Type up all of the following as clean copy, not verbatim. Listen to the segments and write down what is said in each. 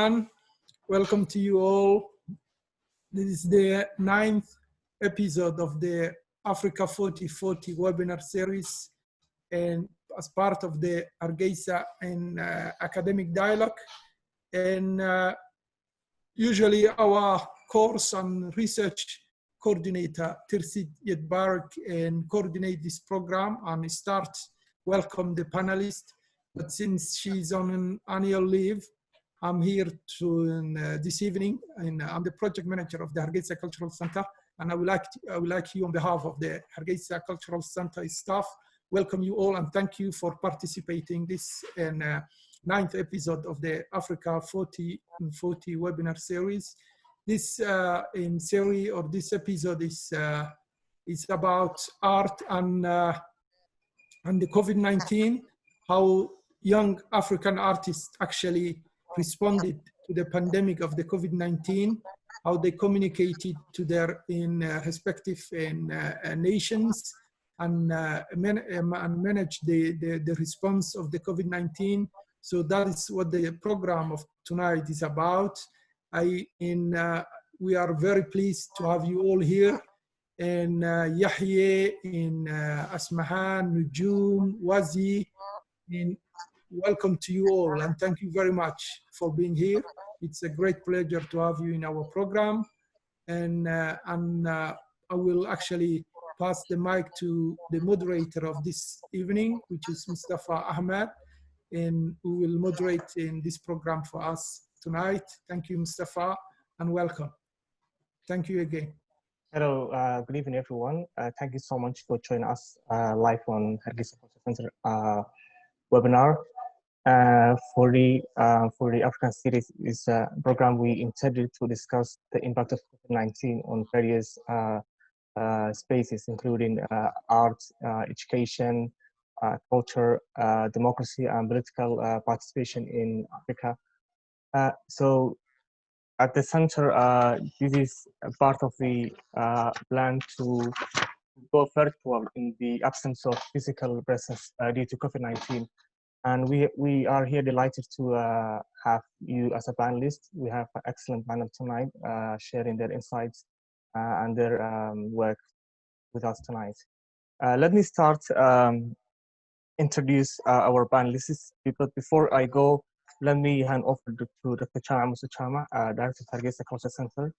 everyone. Welcome to you all. This is the 9th episode of the Africa 4040 webinar series, and as part of the Hargeysa and academic dialogue. And usually our course and research coordinator, Tirsit Yedbark, and coordinate this program and welcome the panelists. But since she's on an annual leave, I'm here this evening, and I'm the project manager of the Hargeysa Cultural Center, and I would like you on behalf of the Hargeysa Cultural Center staff, welcome you all and thank you for participating this 9th episode of the Africa 4040 webinar series. This this episode is about art and the COVID-19, how young African artists actually responded to the pandemic of the COVID-19, how they communicated to their respective nations and managed the response of the COVID-19. So that is what the program of tonight is about. We are very pleased to have you all here. And Yahya, in Asmahan, Nujum, Wazi, welcome to you all, and thank you very much for being here. It's a great pleasure to have you in our program. And I will actually pass the mic to the moderator of this evening, which is Mustafa Ahmed, and who will moderate in this program for us tonight. Thank you, Mustafa, and welcome. Thank you again. Hello, good evening, everyone. Thank you so much for joining us live on Hargeysa Cultural Center webinar. For the African Series is a program we intended to discuss the impact of COVID-19 on various spaces, including art, education, culture, democracy, and political participation in Africa. So at the center, this is a part of the plan to go virtual in the absence of physical presence due to COVID-19. And we are here delighted to have you as a panelist. We have an excellent panel tonight sharing their insights and their work with us tonight. Let me start introduce our panelists. But before I go, let me hand over to Dr. Chama Chama, Director of Hargeysa Cultural Center,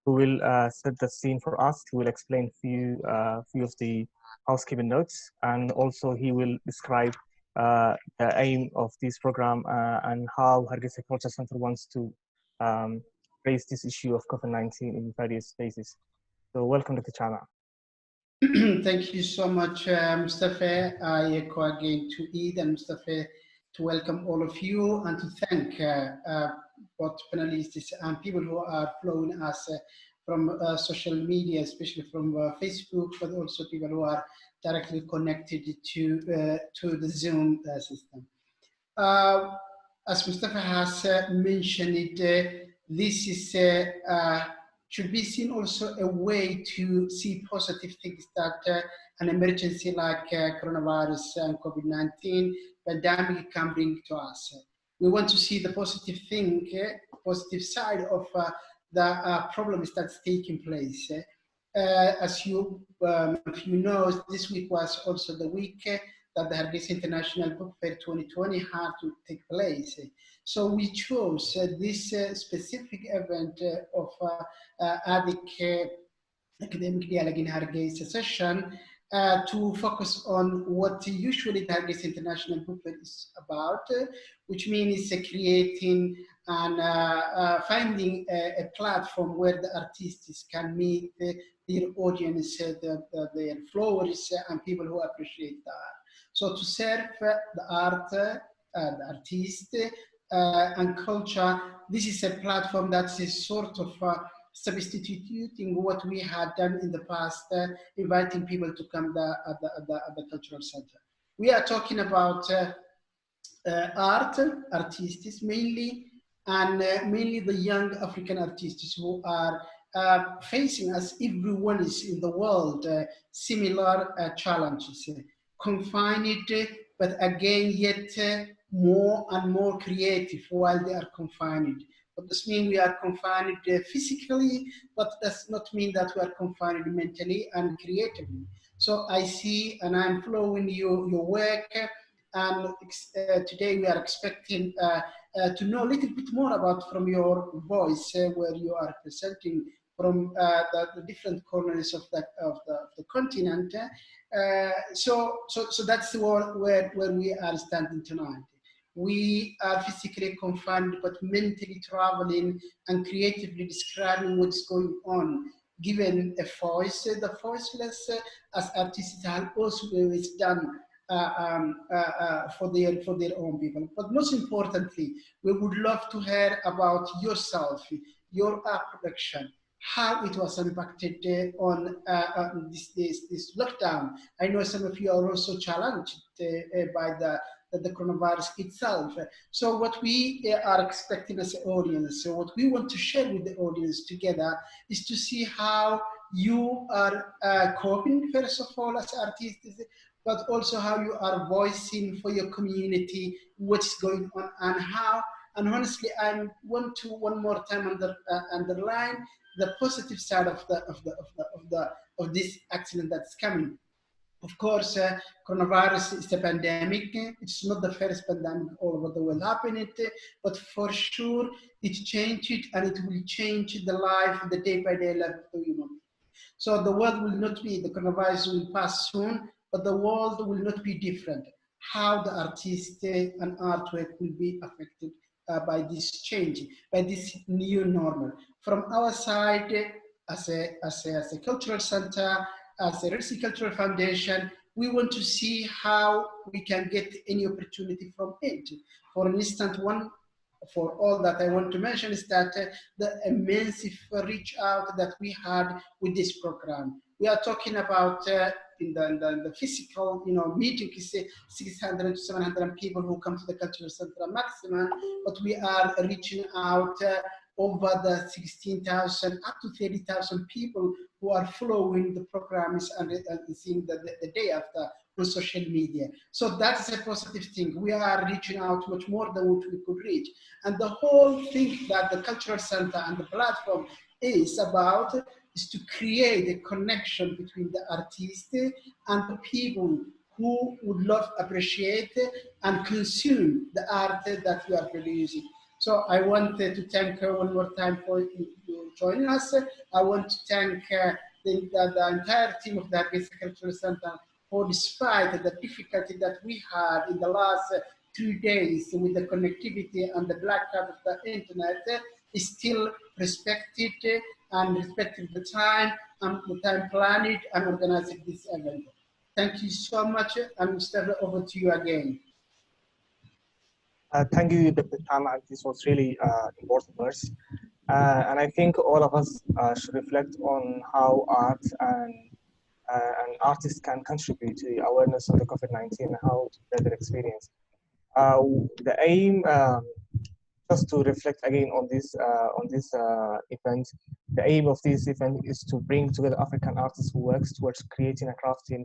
who will set the scene for us. He will explain few of the housekeeping notes, and also he will describe the aim of this program and how Hargeysa Cultural Center wants to raise this issue of COVID-19 in various spaces. So welcome, Dr. Chama. Thank you so much, Mustafa. I echo again to Eid and Mustafa to welcome all of you and to thank both panelists and people who are following us from social media, especially from Facebook, but also people who are directly connected to the Zoom system. As Mustafa has mentioned, this is should be seen also a way to see positive things that an emergency like coronavirus and COVID-19 pandemic can bring to us. We want to see the positive thing, positive side of the problems that's taking place. As you know, this week was also the week that the Hargeysa International Book Fair 2020 had to take place. So we chose this specific event of academic dialogue in Hargeysa session to focus on what usually the Hargeysa International Book Fair is about, which means creating and finding a platform where the artists can meet their audience, their followers, and people who appreciate the art. So to serve the art, the artist, and culture, this is a platform that is sort of substituting what we had done in the past, inviting people to come at the cultural center. We are talking about art, artists mainly, and mainly the young African artists who are facing, as everyone is in the world, similar challenges, confined, but again yet more and more creative while they are confined. What does mean we are confined physically, but does not mean that we are confined mentally and creatively. So I see and I'm following your work, and today we are expecting to know a little bit more about from your voice, where you are presenting from the different corners of the continent. So that's where we are standing tonight. We are physically confined, but mentally traveling and creatively describing what's going on, given a voice. The voiceless, as artists have also always done for their own people. But most importantly, we would love to hear about yourself, your art production, how it was impacted on this lockdown. I know some of you are also challenged by the coronavirus itself. So what we are expecting as an audience, so what we want to share with the audience together is to see how you are coping, first of all, as artists, but also how you are voicing for your community what's going on and how. And honestly, I want to one more time underline the positive side of this accident that's coming. Of course, coronavirus is a pandemic. It's not the first pandemic all over the world happening, but for sure it changed it, and it will change the life, the day-by-day life of the human. So the world will not be, the coronavirus will pass soon, but the world will not be different. How the artist and artwork will be affected by this change, by this new normal. From our side, as a cultural center, as a Resi Cultural Foundation, we want to see how we can get any opportunity from it. For instance, one for all that I want to mention is that the immense reach out that we had with this program. We are talking about in the physical, meeting is 600 to 700 people who come to the cultural center maximum, but we are reaching out over the 16,000 up to 30,000 people who are following the programs and seeing the day after on social media. So that's a positive thing. We are reaching out much more than what we could reach. And the whole thing that the cultural center and the platform is about is to create a connection between the artist and the people who would love, appreciate, and consume the art that we are producing. So I want to thank her one more time for you joining us. I want to thank the entire team of the Hargeysa Cultural Center for, despite the difficulty that we had in the last 2 days with the connectivity and the blackout of the internet, is still respected and respected the time planned and organizing this event. Thank you so much, and Mr. over to you again. Thank you, Dr. Tama. This was really important words. And I think all of us should reflect on how art and artists can contribute to the awareness of the COVID-19 and how to better experience. The aim, just to reflect again on this event, the aim of this event is to bring together African artists who works towards creating and crafting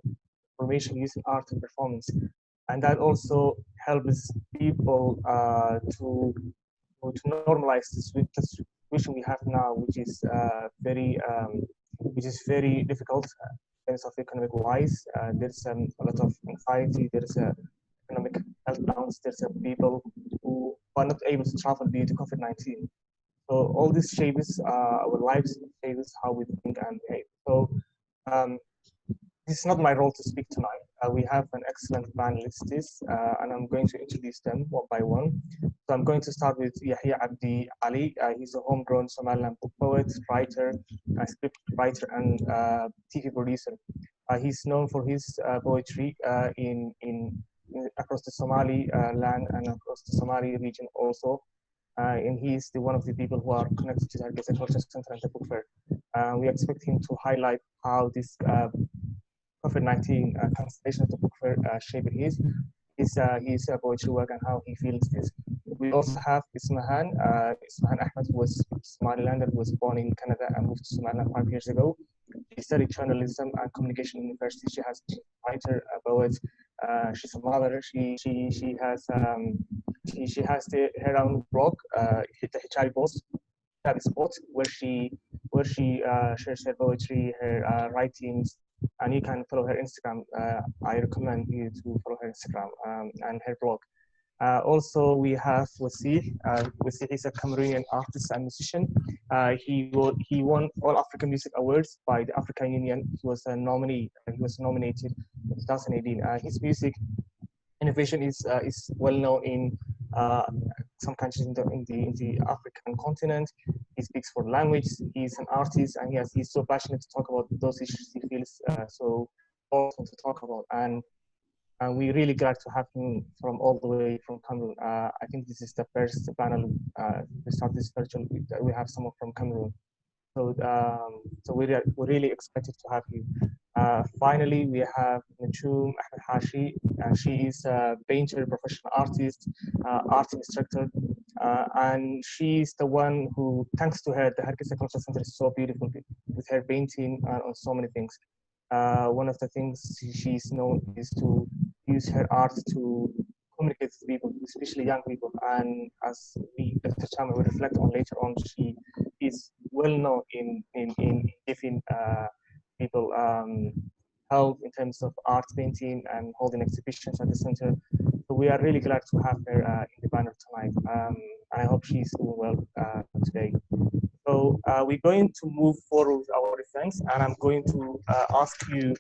information using art and performance. And that also helps people to normalize this situation we have now, which is very difficult in terms of economic wise. There's a lot of anxiety. There's economic meltdowns. There's people who are not able to travel due to COVID-19. So all this shapes our lives, shapes how we think and behave. So this is not my role to speak tonight. We have an excellent panelists, and I'm going to introduce them one by one. So I'm going to start with Yahya Abdi Ali. He's a homegrown Somaliland poet, writer, script writer, and TV producer. He's known for his poetry across the Somali land and across the Somali region also. And he's one of the people who are connected to the Hargeysa Culture Center and the book fair. We expect him to highlight how this COVID-19 cancellation of the book fair shaped his poetry work and how he feels this. We also have Ismahan Ahmed, who was Somalilander, who was born in Canada and moved to Somaliland 5 years ago. She studied journalism and communication in university. She has been a writer, a poet, She's a mother. She has her own blog, Hichari Post, Spot, where she shares her poetry, her writings, and you can follow her Instagram. I recommend you to follow her Instagram and her blog. Also, we have Wasih. Wasih is a Cameroonian artist and musician. He won All African Music Awards by the African Union. He was a nominee. He was nominated in 2018. His music innovation is well known in some countries in the African continent. He speaks 4 languages. He's an artist, and he's so passionate to talk about those issues he feels so awesome to talk about. And we're really glad to have him from all the way from Cameroon. I think this is the first panel we start this virtual. We have someone from Cameroon. So we're really excited to have you. Finally, we have Nachoum Hashi. She is a painter, professional artist, art instructor, and she's the one who, thanks to her, the Hargeysa Cultural Center is so beautiful with her painting on so many things. One of the things she's known is to use her art to communicate with people, especially young people. And as Dr. Chama will reflect on later on, she is well known in giving people help in terms of art painting and holding exhibitions at the center. So we are really glad to have her in the banner tonight. I hope she's doing well today. So we're going to move forward with our events, and I'm going to ask you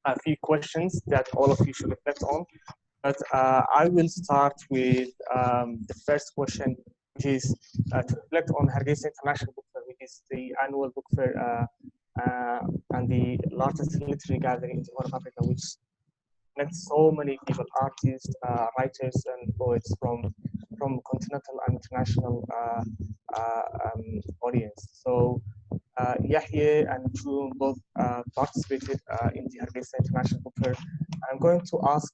a few questions that all of you should reflect on. But I will start with the first question, which is to reflect on Hargeysa International Book Fair, which is the annual book fair and the largest literary gathering in the Horn of Africa, which connects so many people, artists, writers, and poets from continental and international audience. So Yahya and Nachoum both participated in the Hargeysa International Book Fair. I'm going to ask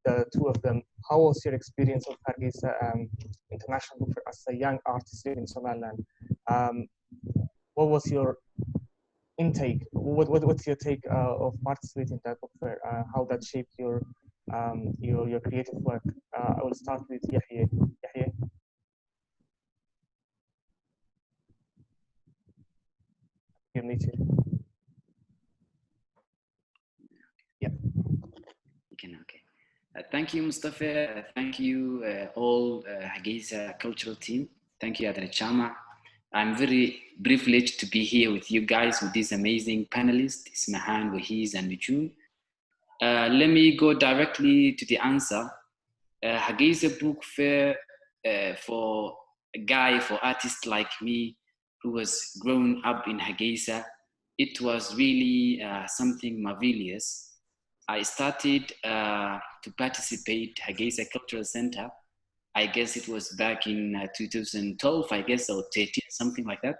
the two of them, how was your experience of Hargeysa International Book Fair as a young artist living in Somaliland? What was your intake? What's your take of participating in that book fair? How that shaped your creative work? I will start with Yahya. Yahya. You're muted. Yeah. Okay. Thank you, Mustafa. Thank you, all Hargeysa cultural team. Thank you, Adre Chama. I'm very privileged to be here with you guys, with these amazing panelists, Ismahan, Wahiz, and Nachoum. Let me go directly to the answer. Hargeysa Book Fair, for a guy, for artists like me, who was grown up in Hargeysa, it was really something marvelous. I started to participate Hargeysa Cultural Center. I guess it was back in 2012, I guess, or 13, something like that.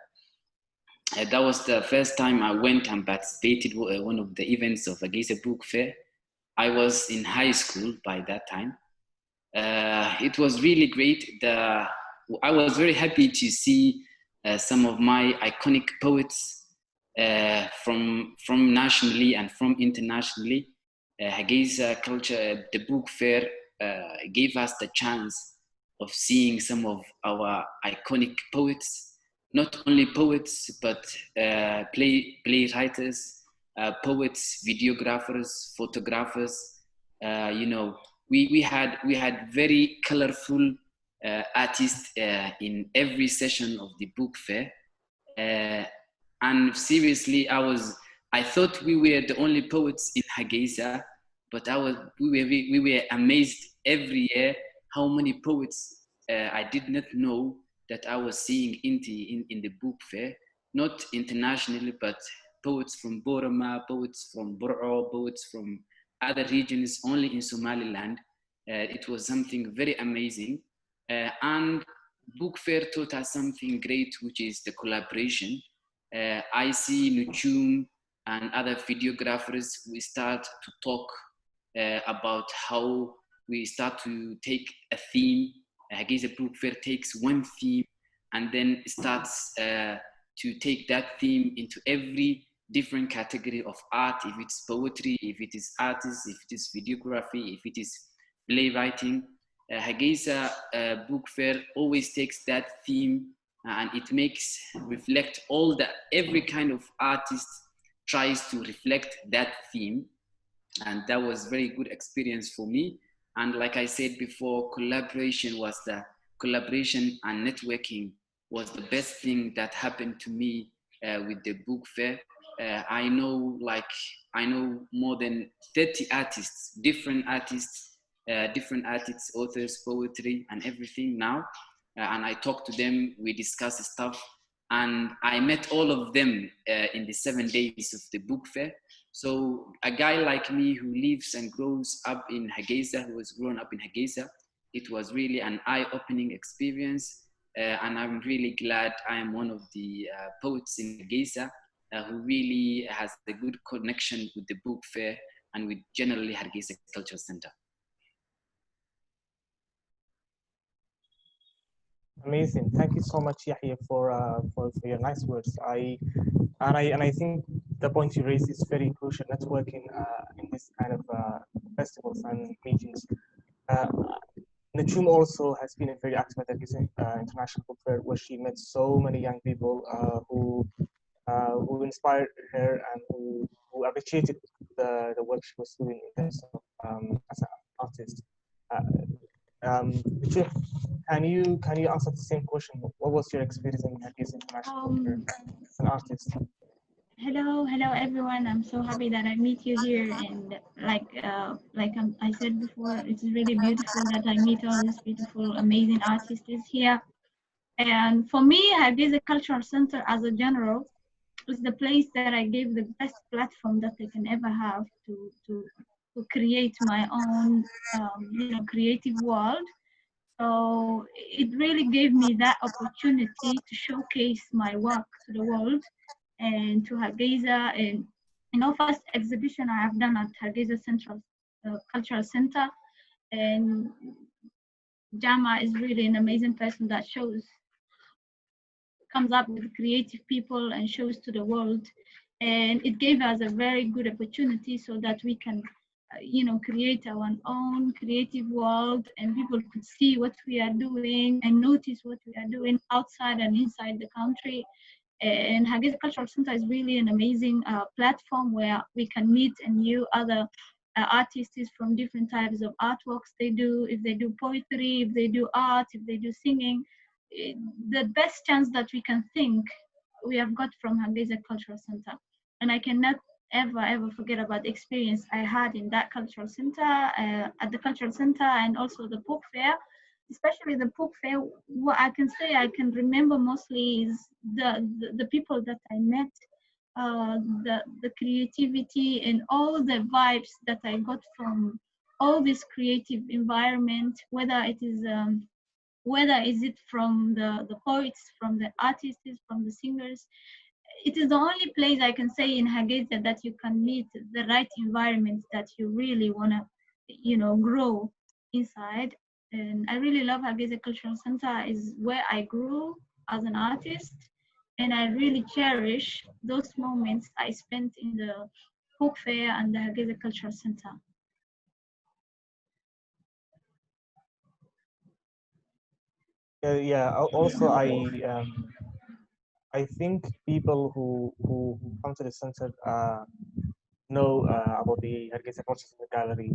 That was the first time I went and participated one of the events of Hargeysa Book Fair. I was in high school by that time. It was really great. I was very happy to see some of my iconic poets from nationally and from internationally. Hargeysa Culture, the book fair, gave us the chance of seeing some of our iconic poets, not only poets, but playwriters, poets, videographers, photographers. You know, we had very colorful artists in every session of the book fair. And seriously, I thought we were the only poets in Hargeysa, but we were amazed every year how many poets I did not know that I was seeing in the book fair, not internationally, but poets from Boroma, poets from Bor'o, poets from other regions only in Somaliland. It was something very amazing. And book fair taught us something great, which is the collaboration. I see Nachoum and other videographers, we start to talk about how we start to take a theme. Hargeysa Book Fair takes one theme and then starts to take that theme into every different category of art, if it's poetry, if it is artists, if it is videography, if it is playwriting. Hargeysa Book Fair always takes that theme and it makes reflect all the, every kind of artist tries to reflect that theme. And that was very good experience for me. And like I said before, collaboration and networking was the best thing that happened to me with the book fair. I know more than 30 artists, different artists, authors, poetry, and everything now. And I talk to them, we discuss stuff, and I met all of them in the 7 days of the book fair. So a guy like me who lives and grows up in Hargeysa, who was grown up in Hargeysa, it was really an eye-opening experience. And I'm really glad I am one of the poets in Hargeysa who really has a good connection with the book fair and with generally Hargeysa Cultural Center. Amazing. Thank you so much, Yahya, for your nice words. I think the point you raised is very crucial. Networking in this kind of festivals and meetings. Najum also has been very active at the International Book Fair, where she met so many young people who inspired her and who appreciated the work she was doing in terms of as an artist. Najum, can you answer the same question? What was your experience in Hargeysa International Book Fair as an artist? Hello everyone. I'm so happy that I meet you here, and I said before, it's really beautiful that I meet all these beautiful, amazing artists here. And for me, Hargeysa Cultural Center as a general is the place that I gave the best platform that I can ever have to create my own creative world. So it really gave me that opportunity to showcase my work to the world and to Hargeysa. And first exhibition I have done at Hargeysa Central Cultural Center, and Jama is really an amazing person that comes up with creative people and shows to the world, and it gave us a very good opportunity so that we can create our own creative world, and people could see what we are doing and notice what we are doing outside and inside the country. And Hargeysa Cultural Center is really an amazing platform where we can meet and view other artists from different types of artworks they do. If they do poetry, if they do art, if they do singing, the best chance that we can think we have got from Hargeysa Cultural Center. And I cannot ever forget about the experience I had in that cultural center, at the cultural center, and also the book fair. Especially the book fair, what I can say I can remember mostly is the people that I met, the creativity and all the vibes that I got from all this creative environment, whether is it from the poets, from the artists, from the singers. It is the only place I can say in Hargeysa that you can meet the right environment that you really want to, grow inside. And I really love Hargeysa Cultural Center is where I grew as an artist, and I really cherish those moments I spent in the book fair and the Hargeysa Cultural Center. Also, I think people who come to the center know about the Hargeysa Cultural Center Gallery,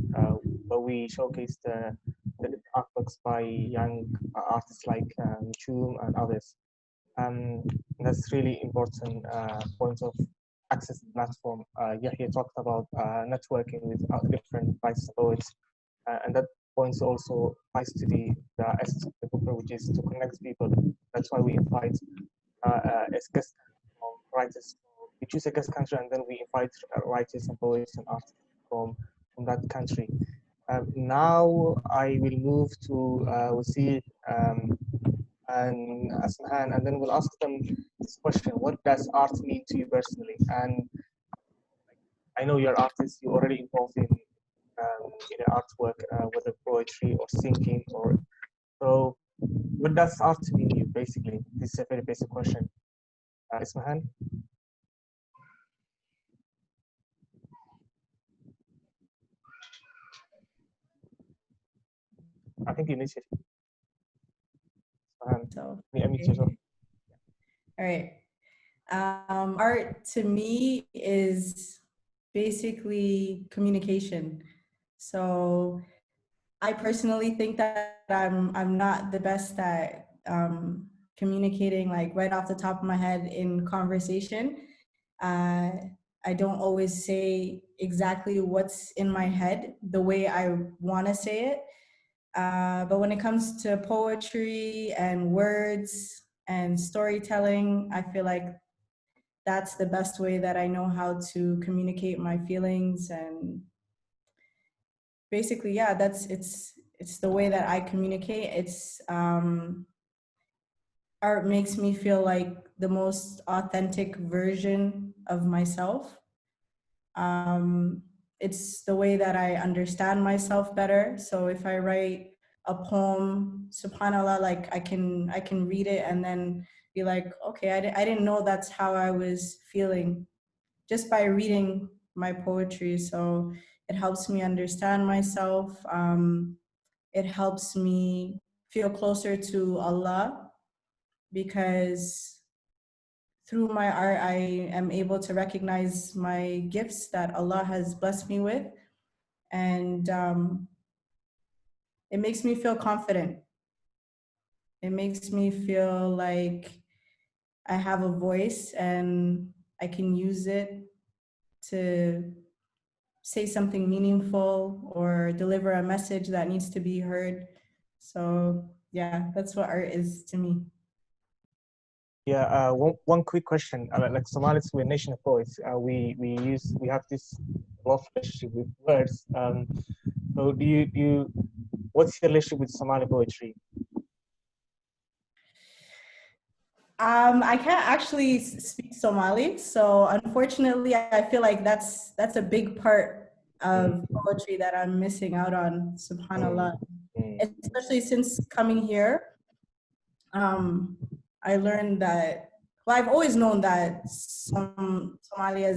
where we showcase the artworks by young artists like Chum and others. That's really important point of access to the platform. Yahya talked about networking with different writers and poets, and that points also ties to the essence of the book, which is to connect people. That's why we invite as guest writers. We choose a guest country, and then we invite writers and poets and artists from that country. Now I will move to Wasil and Asmahan, and then we'll ask them this question: what does art mean to you personally? And I know you're artists; you're already involved in artwork, whether poetry or singing, or so. What does art mean to you, basically? This is a very basic question. Ismahan? I think you need to. So, Okay. All right. Art to me is basically communication. So I personally think that I'm not the best at communicating like right off the top of my head in conversation. Uh, I don't always say exactly what's in my head the way I want to say it. But when it comes to poetry and words and storytelling, I feel like that's the best way that I know how to communicate my feelings. And basically, yeah, it's the way that I communicate. It's art makes me feel like the most authentic version of myself. It's the way that I understand myself better. So if I write a poem, subhanallah, like I can read it and then be like, okay, I didn't know that's how I was feeling just by reading my poetry. So it helps me understand myself. It helps me feel closer to Allah, because through my art, I am able to recognize my gifts that Allah has blessed me with. And it makes me feel confident. It makes me feel like I have a voice and I can use it to say something meaningful or deliver a message that needs to be heard. So yeah, that's what art is to me. Yeah, one quick question. Like Somalis, we're a nation of poets. We have this love relationship with words. So what's your relationship with Somali poetry? I can't actually speak Somali, so unfortunately, I feel like that's a big part of poetry that I'm missing out on. Subhanallah, especially since coming here. I learned that. Well, I've always known that Somaliland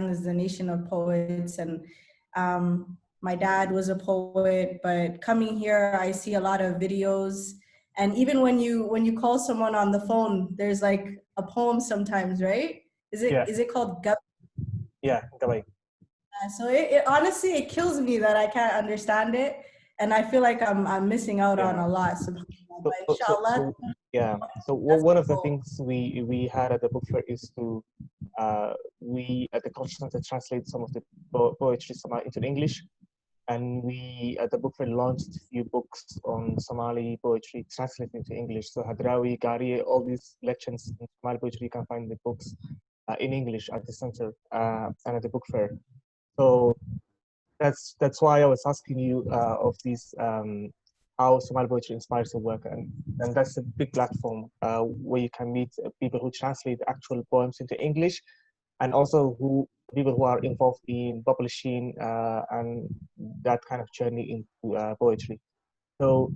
is a nation of poets, and my dad was a poet. But coming here, I see a lot of videos. And even when you call someone on the phone, there's like a poem sometimes, right? Is it called Gab? Yeah, Gabay. So it honestly it kills me that I can't understand it, and I feel like I'm missing out on a lot. But inshallah, So one of the things we had at the book fair is to we at the culture center translate some of the poetry into English. And we at the book fair launched a few books on Somali poetry translated into English. So Hadrawi, Gari, all these lectures in Somali poetry, you can find the books in English at the center and at the book fair. So that's why I was asking you of these how Somali poetry inspires your work, and that's a big platform where you can meet people who translate actual poems into English, and also people who are involved in publishing and that kind of journey into poetry. So,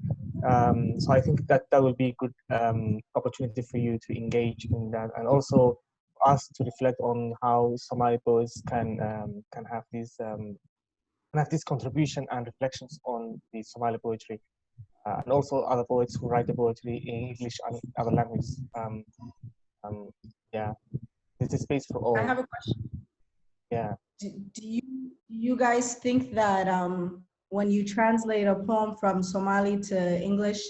so I think that will be a good opportunity for you to engage in that, and also us to reflect on how Somali poets can have this contribution and reflections on the Somali poetry, and also other poets who write the poetry in English and other languages. Yeah, there's a space for all. I have a question. Yeah. Do you guys think that when you translate a poem from Somali to English,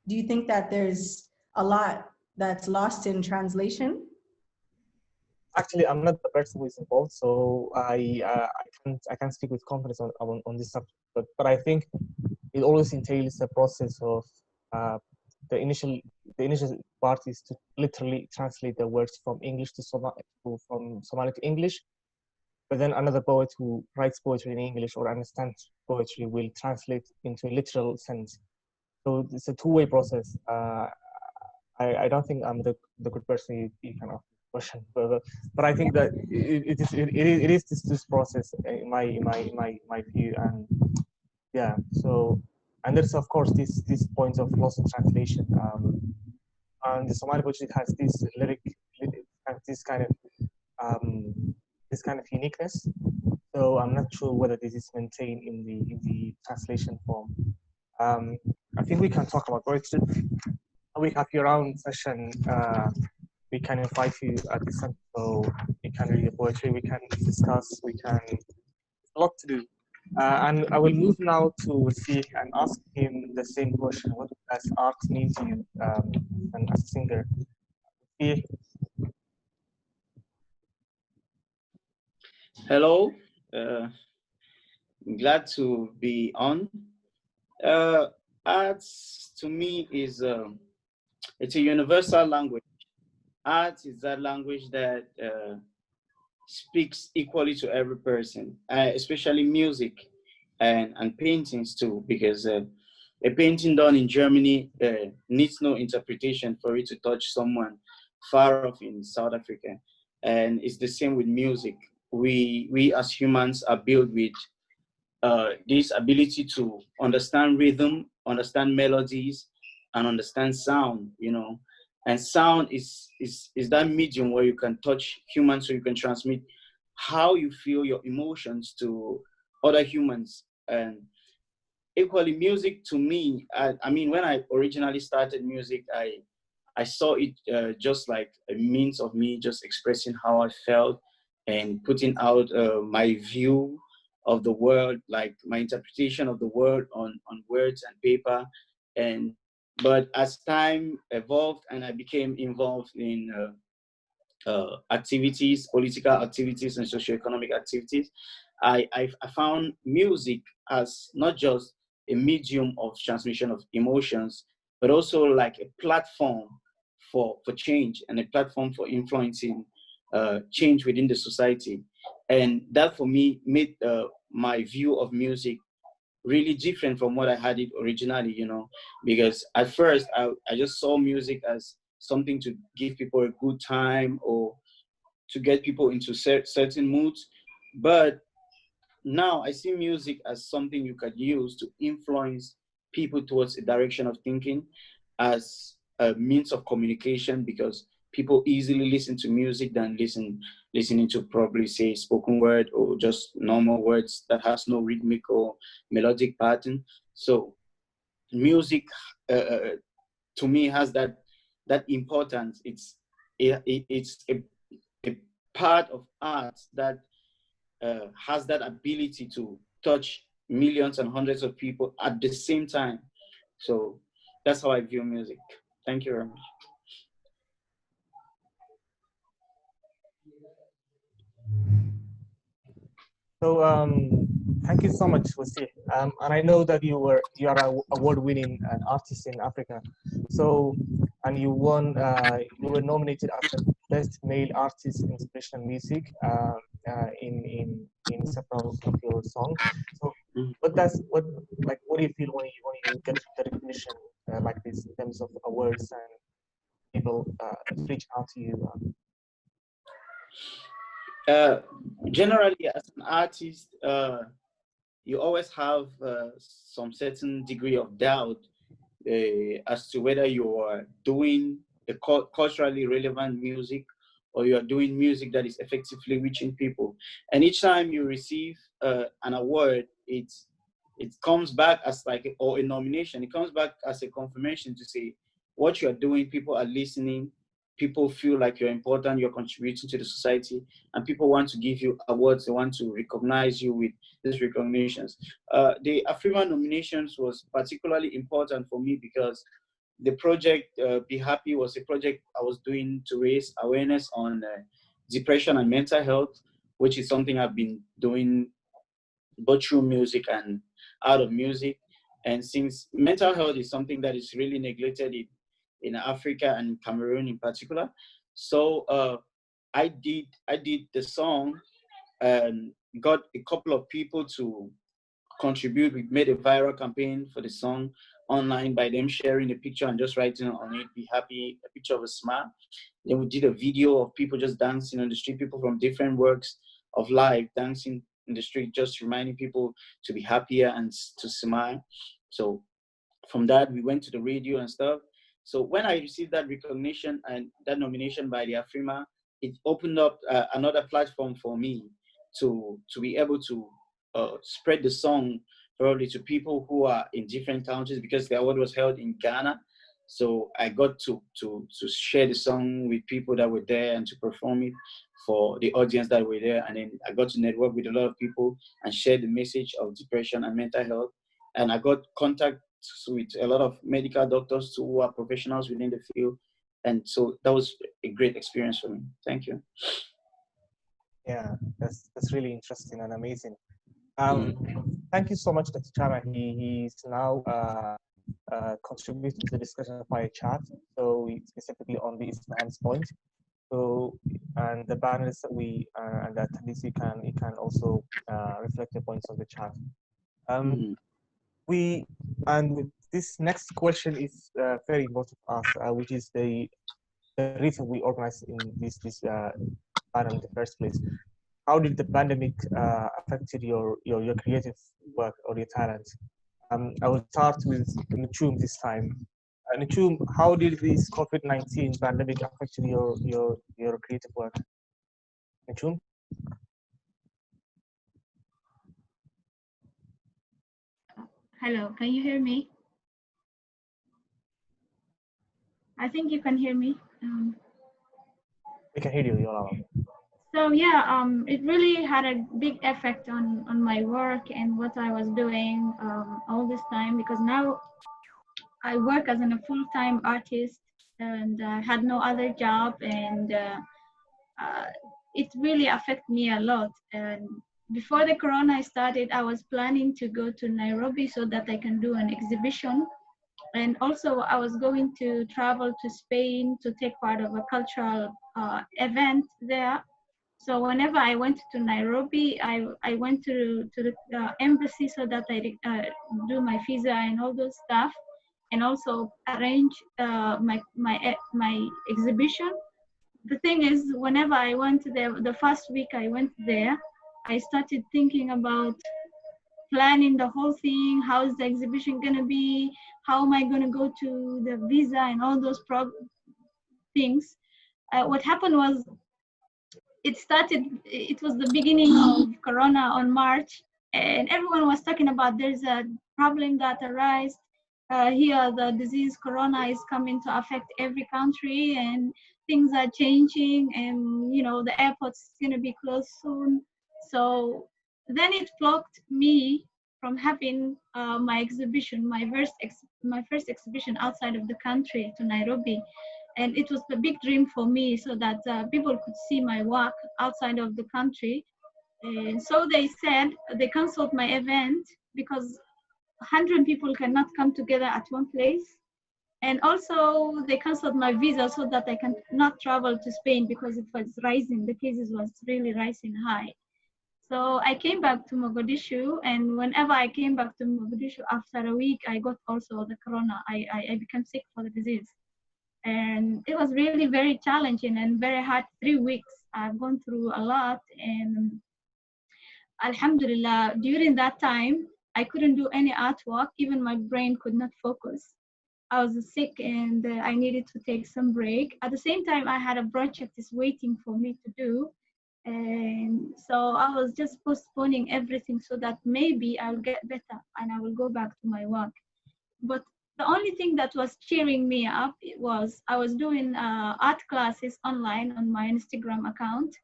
do you think that there's a lot that's lost in translation? Actually, I'm not the person who is involved, so I can't speak with confidence on this subject. But I think it always entails a process of the initial part is to literally translate the words from English to from Somali to English. But then another poet who writes poetry in English or understands poetry will translate into a literal sense. So it's a two-way process. I don't think I'm the good person you can ask question, but I think that it is this process in my view, and yeah. So and there's of course this points of loss in translation. And the Somali poetry has this this kind of uniqueness. So I'm not sure whether this is maintained in the translation form. I think we can talk about poetry. We have your own session. We can invite you at the center, so we can read the poetry, we can discuss, we can a lot to do. And I will move now to see and ask him the same question. What does art mean to you and as a singer? See, hello, glad to be on. Arts to me is it's a universal language. Art is that language that speaks equally to every person, especially music and paintings too, because a painting done in Germany needs no interpretation for it to touch someone far off in South Africa. And it's the same with music. We as humans are built with this ability to understand rhythm, understand melodies, and understand sound, you know. And sound is that medium where you can touch humans, so you can transmit how you feel, your emotions to other humans. And equally, music to me, I mean, when I originally started music, I saw it just like a means of me just expressing how I felt and putting out my view of the world, like my interpretation of the world on words and paper. And but as time evolved and I became involved in activities, political activities, and socioeconomic activities, I found music as not just a medium of transmission of emotions, but also like a platform for change and a platform for influencing change within the society. And that for me made my view of music really different from what I had it originally, you know, because at first I just saw music as something to give people a good time or to get people into certain moods. But now I see music as something you could use to influence people towards a direction of thinking, as a means of communication, because people easily listen to music than listening to probably say spoken word or just normal words that has no rhythmic or melodic pattern. So music to me has that importance. It's a part of art that has that ability to touch millions and hundreds of people at the same time. So that's how I view music. Thank you very much. so thank you so much, Wasi. And I know that you are an award-winning artist in Africa. So and you won. You were nominated as the best male artist in inspirational music in several of your songs. So what do you feel when you get the recognition like this in terms of awards and people reach out to you? Generally, as an artist, you always have some certain degree of doubt as to whether you are doing a culturally relevant music or you are doing music that is effectively reaching people. And each time you receive an award, it comes back as like or a nomination. It comes back as a confirmation to say what you are doing. People are listening. People feel like you're important. You're contributing to the society, and people want to give you awards. They want to recognize you with these recognitions. The Afrima nominations was particularly important for me because the project Be Happy was a project I was doing to raise awareness on depression and mental health, which is something I've been doing both through music and out of music. And since mental health is something that is really neglected in Africa and Cameroon in particular, so I did the song and got a couple of people to contribute. We made a viral campaign for the song online by them sharing a picture and just writing on it, Be Happy, a picture of a smile. Then we did a video of people just dancing on the street, people from different works of life dancing in the street, just reminding people to be happier and to smile. So from that, we went to the radio and stuff. So when I received that recognition and that nomination by the Afrima, it opened up another platform for me to be able to spread the song probably to people who are in different countries, because the award was held in Ghana. So I got to share the song with people that were there and to perform it for the audience that were there. And then I got to network with a lot of people and share the message of depression and mental health. And I got contact with a lot of medical doctors who are professionals within the field. And so that was a great experience for me. Thank you. Yeah, that's really interesting and amazing. Thank you so much, Dr. Chama. He's now contributing to the discussion via chat. So specifically on the Ismail's point. So and the banners that we and that at least you can also reflect the points on the chat. With this next question is very important to us, which is the reason we organized in this panel in the first place. How did the pandemic affected your creative work or your talent? I will start with Nuchum this time. Nuchum, how did this COVID-19 pandemic affect your creative work? Nuchum? Hello, can you hear me? I think you can hear me. We can hear you, Yola. So yeah, it really had a big effect on my work and what I was doing all this time, because now I work as a full-time artist and I had no other job, and it really affected me a lot. And before the corona started, I was planning to go to Nairobi so that I can do an exhibition. And also I was going to travel to Spain to take part of a cultural event there. So whenever I went to Nairobi, I went to the embassy so that I do my visa and all those stuff, and also arrange my exhibition. The thing is, whenever I went there, the first week I went there, I started thinking about planning the whole thing. How is the exhibition gonna be? How am I gonna go to the visa and all those things? What happened was, it was the beginning of Corona on March, and everyone was talking about there's a problem that arose. Here, the disease Corona is coming to affect every country, and things are changing, and the airport's gonna be closed soon. So then it blocked me from having my exhibition, my first exhibition outside of the country, to Nairobi. And it was a big dream for me, so that people could see my work outside of the country. And so they said they canceled my event because 100 people cannot come together at one place. And also they canceled my visa so that I can not travel to Spain because it was rising, the cases was really rising high. So I came back to Mogadishu, and whenever I came back to Mogadishu, after a week, I got also the corona. I became sick for the disease. And it was really very challenging and very hard 3 weeks. I've gone through a lot, and Alhamdulillah, during that time, I couldn't do any artwork. Even my brain could not focus. I was sick and I needed to take some break. At the same time, I had a project is waiting for me to do. And so I was just postponing everything so that maybe I'll get better and I will go back to my work. But the only thing that was cheering me up was I was doing art classes online on my Instagram account.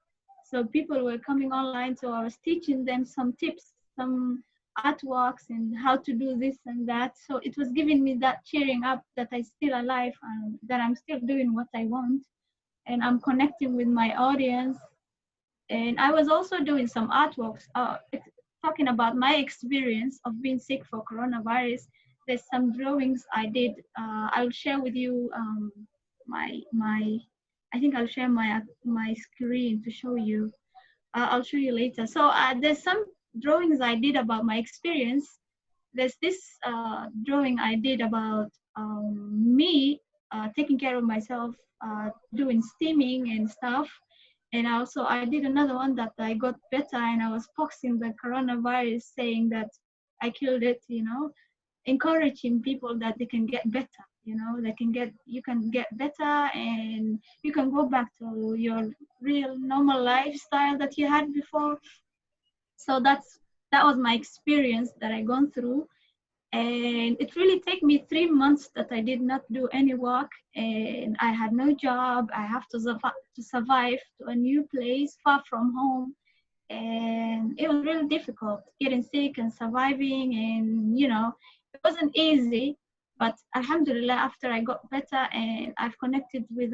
So people were coming online, so I was teaching them some tips, some artworks, and how to do this and that. So it was giving me that cheering up that I'm still alive and that I'm still doing what I want, and I'm connecting with my audience. And I was also doing some artworks, talking about my experience of being sick for coronavirus. There's some drawings I did. I'll share with you I think I'll share my screen to show you. I'll show you later. So there's some drawings I did about my experience. There's this drawing I did about me taking care of myself, doing steaming and stuff. And also I did another one that I got better, and I was posting the coronavirus saying that I killed it, encouraging people that they can get better, you can get better and you can go back to your real normal lifestyle that you had before. So that's that was my experience that I gone through. And it really took me 3 months that I did not do any work, and I had no job. I have to survive to a new place far from home. And it was really difficult getting sick and surviving, and it wasn't easy. But alhamdulillah, after I got better and I've connected with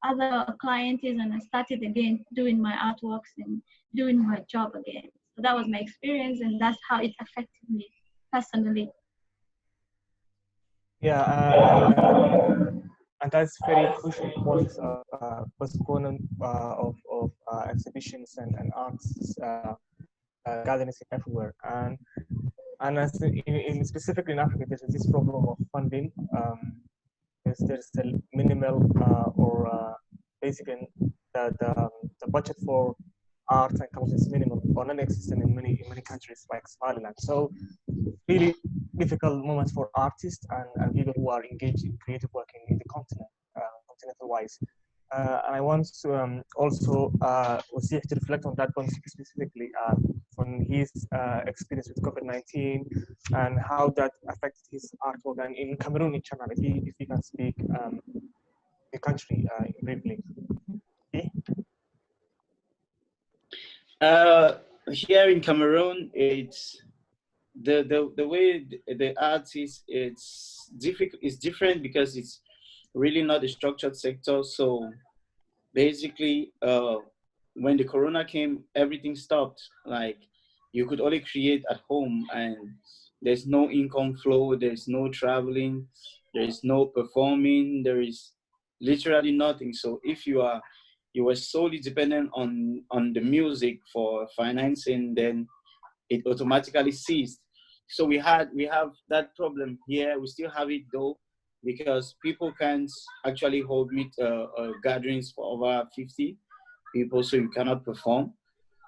other clients, and I started again doing my artworks and doing my job again. So that was my experience, and that's how it affected me personally. Yeah, and that's very crucial point of postponement of exhibitions and arts gatherings everywhere. And as specifically in Africa, there's this problem of funding. There's a minimal basically the budget for arts and culture is minimal or non-existent in many countries like Somaliland. So really difficult moments for artists and people who are engaged in creative work in the continent, continental-wise. And I want to also Wasih to reflect on that point specifically on his experience with COVID-19 and how that affected his artwork, and in Cameroon in general, if he can speak the country briefly. Okay. Here in Cameroon, it's the way the art is, it's different because it's really not a structured sector. So basically, when the corona came, everything stopped. Like, you could only create at home, and there's no income flow, there's no traveling, there is no performing, there is literally nothing. So if you were solely dependent on the music for financing, then it automatically ceased. So we have that problem here. We still have it though, because people can't actually hold gatherings for over 50 people, so you cannot perform.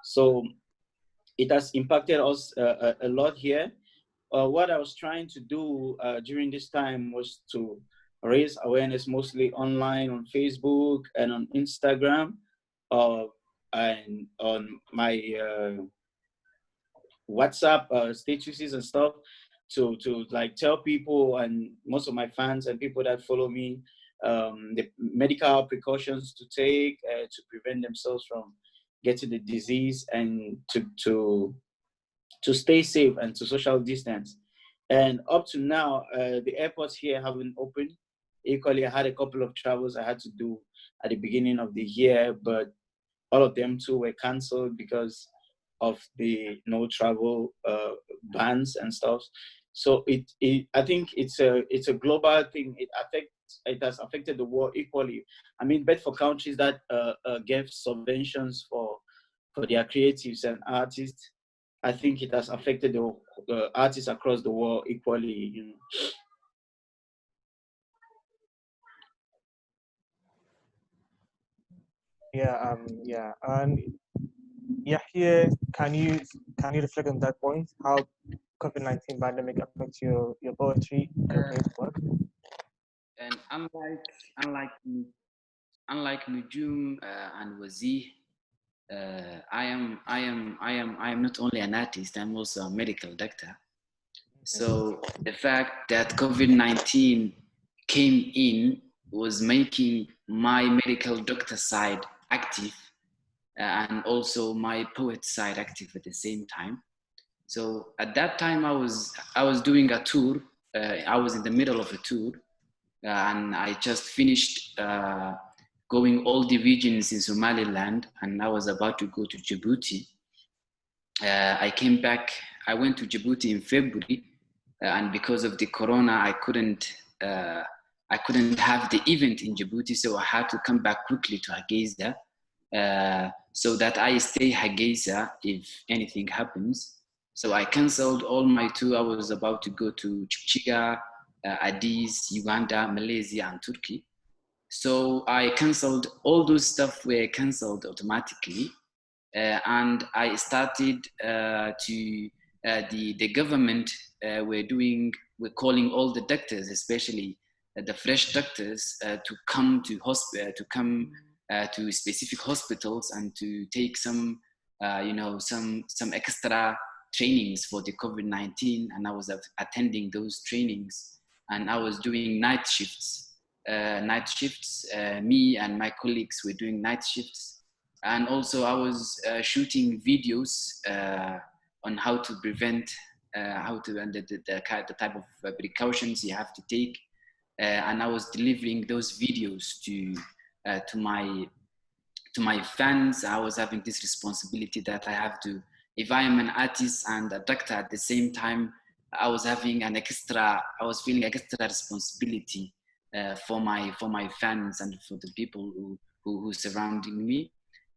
So it has impacted us a lot here. What I was trying to do during this time was to raise awareness, mostly online on Facebook and on Instagram, and on my WhatsApp statuses and stuff, to like tell people, and most of my fans and people that follow me, the medical precautions to take to prevent themselves from getting the disease, and to stay safe and to social distance. And up to now, the airports here haven't opened. Equally, I had a couple of travels I had to do at the beginning of the year, but all of them too were canceled because of the no travel bans and stuff. So I think it's a global thing. It has affected the world equally. I mean, but for countries that gave subventions for their creatives and artists, I think it has affected the artists across the world equally. You know. Yeah, and here, can you reflect on that point? How COVID-19 pandemic affects your poetry and creative work? And unlike Nujum and Wazih, I am not only an artist, I'm also a medical doctor. So the fact that COVID-19 came in was making my medical doctor side active, and also my poet side active at the same time. So at that time, I was doing a tour. I was in the middle of a tour, and I just finished going all the regions in Somaliland, and I was about to go to Djibouti. I came back. I went to Djibouti in February, and because of the corona, I couldn't have the event in Djibouti, so I had to come back quickly to Hargeysa, so that I stay Hargeysa if anything happens. So I canceled all my tour. I was about to go to Chichiga, Addis, Uganda, Malaysia, and Turkey. So I canceled all those stuff were canceled automatically, and I started the government we're calling all the doctors, especially the fresh doctors, to come to to specific hospitals and to take some some extra trainings for the COVID-19, and I was attending those trainings, and I was doing night shifts. Me and my colleagues were doing night shifts, and also I was shooting videos on how to prevent, the type of precautions you have to take, and I was delivering those videos to my fans. I was having this responsibility that I have to, if I am an artist and a doctor at the same time, I was feeling extra responsibility for my fans and for the people who surrounding me.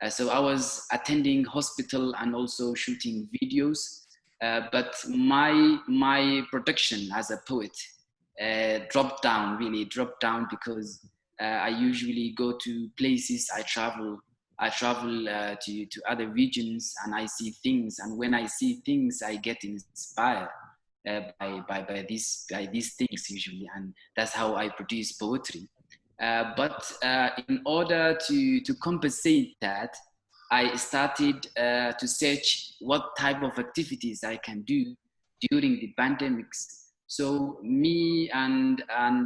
So I was attending hospital and also shooting videos, but my production as a poet dropped down because I usually go to places, I travel to other regions, and I see things, and when I see things I get inspired by these things usually, and that's how I produce poetry. But in order to compensate that, I started to search what type of activities I can do during the pandemics. So me and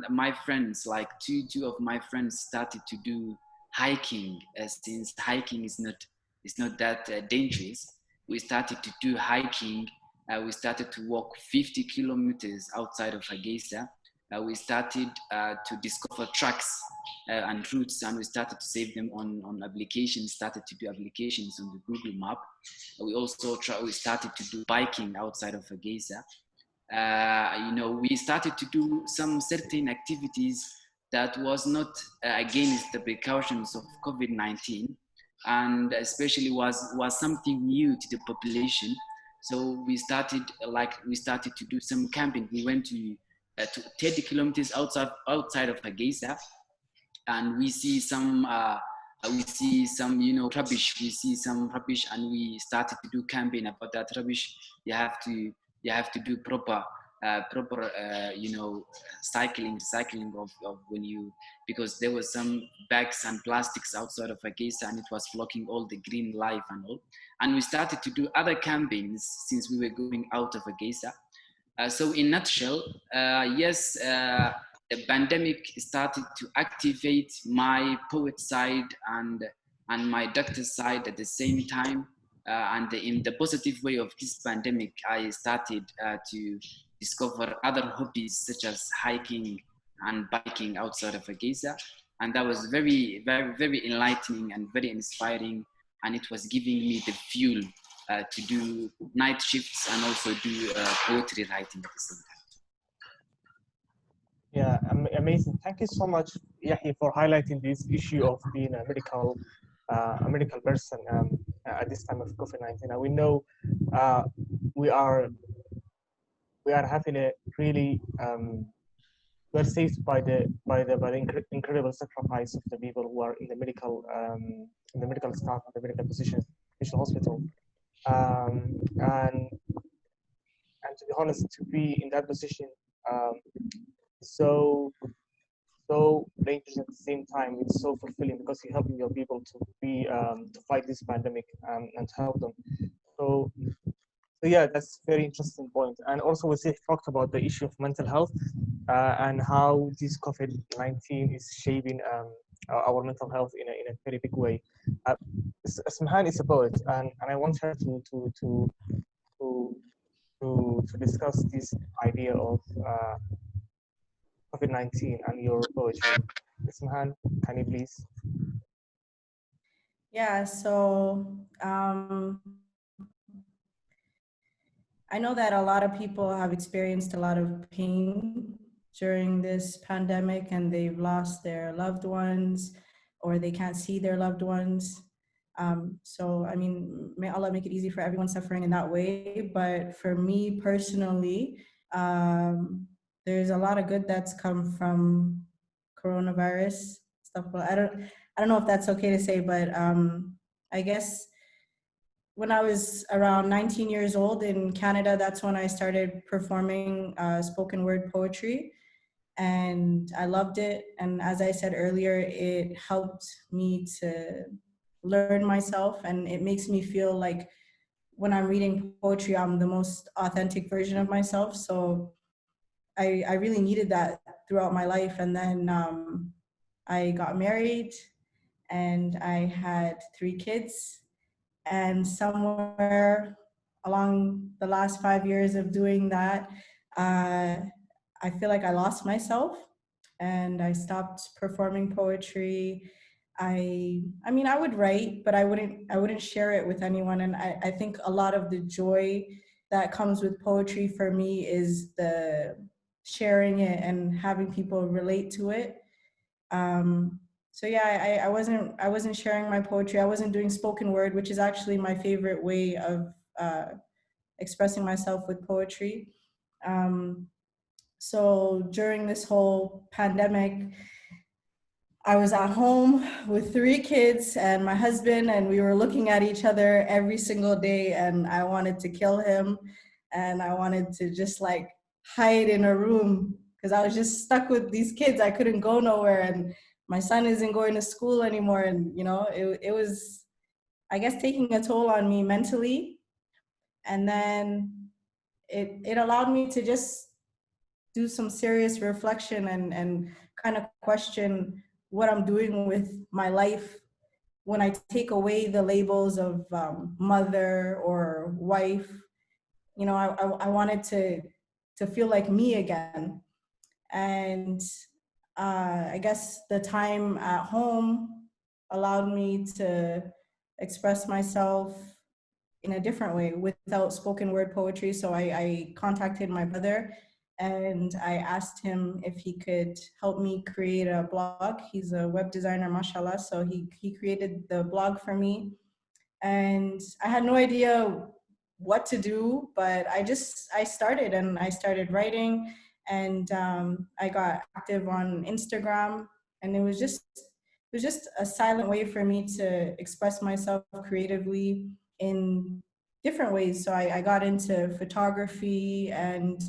my friends, like two of my friends, started to do hiking. Since hiking is not that dangerous, we started to do hiking. We started to walk 50 kilometers outside of Hargeysa. We started to discover tracks and routes, and we started to save them on applications, started to do applications on the Google map. We started to do biking outside of Hargeysa. We started to do some certain activities that was not against the precautions of COVID-19, and especially was something new to the population. So we started to do some camping. We went to 30 kilometers outside of Hargeysa, and we see some rubbish. We see some rubbish, and we started to do campaign about that rubbish. You have to do proper recycling of when you, because there was some bags and plastics outside of Hargeysa, and it was blocking all the green life and all. And we started to do other campaigns since we were going out of Hargeysa. So in nutshell, yes, the pandemic started to activate my poet side and my doctor side at the same time. And in the positive way of this pandemic, I started to discover other hobbies such as hiking and biking outside of Hargeysa. And that was very, very, very enlightening and very inspiring. And it was giving me the fuel to do night shifts and also do poetry writing at the same time. Yeah, amazing. Thank you so much, Yahi, for highlighting this issue of being a medical person at this time of COVID-19. And we know we are having a really we're saved by the incredible sacrifice of the people who are in the medical staff and the medical positions, special hospital, and to be honest, to be in that position, so dangerous at the same time, it's so fulfilling because you're helping your people to be to fight this pandemic and to help them. So yeah, that's a very interesting point. And also we talked about the issue of mental health and how this COVID-19 is shaping our mental health in a very big way. Smhan is a poet, and I want her to discuss this idea of COVID-19 and your poetry. Smhan, can you please? Yeah, so I know that a lot of people have experienced a lot of pain during this pandemic, and they've lost their loved ones, or they can't see their loved ones. So, I mean, may Allah make it easy for everyone suffering in that way. But for me personally, there's a lot of good that's come from coronavirus stuff. But I don't know if that's okay to say, but I guess when I was around 19 years old in Canada, that's when I started performing spoken word poetry. And I loved it. And as I said earlier, it helped me to learn myself, and it makes me feel like when I'm reading poetry, I'm the most authentic version of myself. So I really needed that throughout my life. And then I got married and I had 3 kids. And somewhere along the last 5 years of doing that, I feel like I lost myself and I stopped performing poetry. I mean, I would write, but I wouldn't share it with anyone. And I think a lot of the joy that comes with poetry for me is the sharing it and having people relate to it. So yeah, I wasn't sharing my poetry. I wasn't doing spoken word, which is actually my favorite way of expressing myself with poetry. So during this whole pandemic, I was at home with 3 kids and my husband, and we were looking at each other every single day, and I wanted to kill him, and I wanted to just like hide in a room because I was just stuck with these kids. I couldn't go nowhere, and my son isn't going to school anymore, and you know, it was, I guess, taking a toll on me mentally. And then it allowed me to just do some serious reflection and kind of question what I'm doing with my life when I take away the labels of mother or wife. You know, I wanted to feel like me again. And I guess the time at home allowed me to express myself in a different way without spoken word poetry. So I contacted my brother and I asked him if he could help me create a blog. He's a web designer, mashallah. So he created the blog for me. And I had no idea what to do, but I started writing, and I got active on Instagram, and it was just a silent way for me to express myself creatively in different ways. So I got into photography, and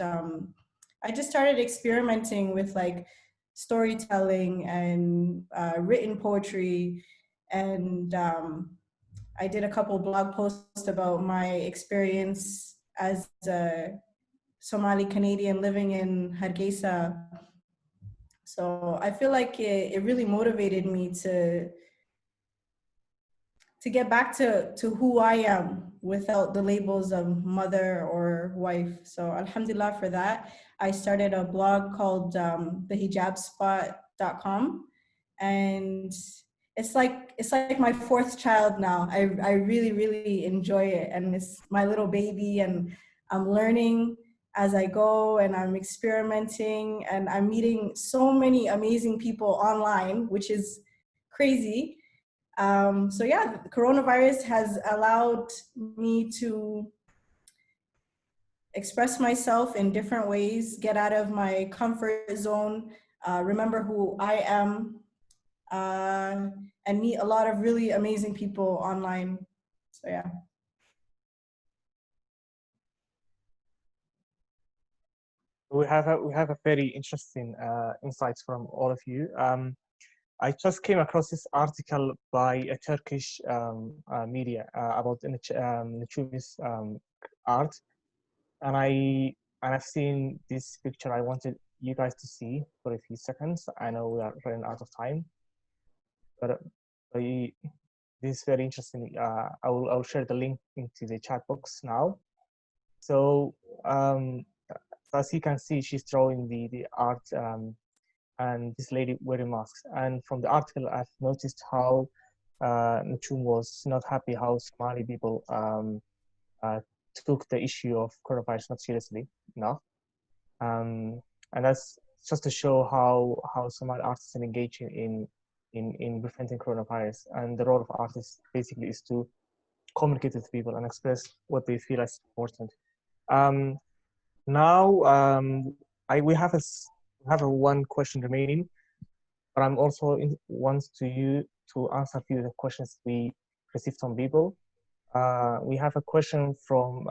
I just started experimenting with like storytelling and written poetry, and I did a couple blog posts about my experience as a Somali Canadian living in Hargeysa. So I feel like it really motivated me to get back to who I am without the labels of mother or wife. So alhamdulillah for that. I started a blog called thehijabspot.com, and it's like my 4th child now. I really, really enjoy it, and it's my little baby, and I'm learning as I go, and I'm experimenting, and I'm meeting so many amazing people online, which is crazy. So yeah, the coronavirus has allowed me to express myself in different ways, get out of my comfort zone, remember who I am, and meet a lot of really amazing people online. So yeah. We have a very interesting insights from all of you. I just came across this article by a Turkish media about Nechumi's art, and I've seen this picture. I wanted you guys to see for a few seconds. I know we are running out of time, but this is very interesting. I'll share the link into the chat box now. So as you can see, she's drawing the art. And this lady wearing masks. And from the article, I've noticed how Nachum was not happy how Somali people took the issue of coronavirus not seriously enough. And that's just to show how Somali artists are engaging in preventing coronavirus. And the role of artists basically is to communicate with people and express what they feel is important. We have a one question remaining, but I'm also wants you to answer a few of the questions we received from people. We have a question from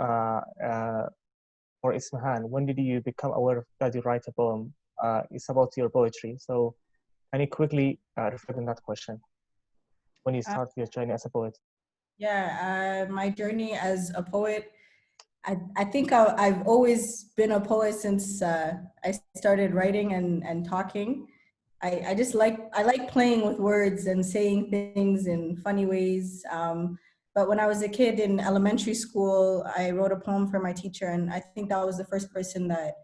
for Ismahan. When did you become aware that you write a poem? It's about your poetry. So can you quickly reflect on that question? When you start your journey as a poet? Yeah, my journey as a poet, I think I've always been a poet since I started writing and talking. I just I like playing with words and saying things in funny ways. But when I was a kid in elementary school, I wrote a poem for my teacher, and I think that was the first person that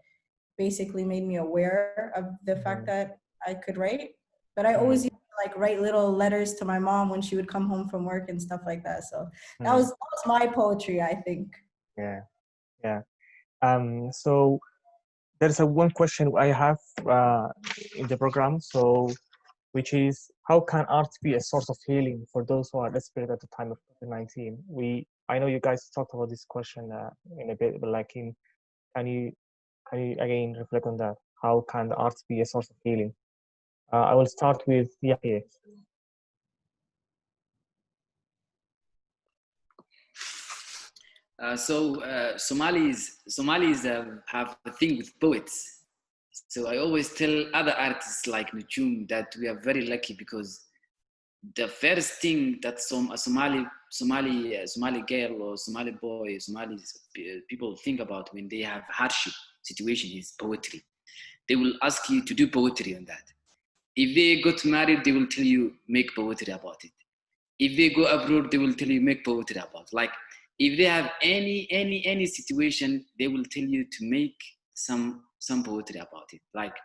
basically made me aware of the fact that I could write. But I always used to like write little letters to my mom when she would come home from work and stuff like that. So that was my poetry, I think. Yeah, yeah. So there's one question I have in the program, so which is, how can art be a source of healing for those who are desperate at the time of COVID-19? I know you guys talked about this question in a bit, but like, can you again reflect on that? How can the arts be a source of healing? I will start with Yahya. Somalis have a thing with poets. So I always tell other artists like Nujum that we are very lucky, because the first thing that a Somali girl or Somali boy, Somali people think about when they have hardship situation is poetry. They will ask you to do poetry on that. If they got married, they will tell you make poetry about it. If they go abroad, they will tell you make poetry about it. Like if they have any situation, they will tell you to make some poetry about it. Like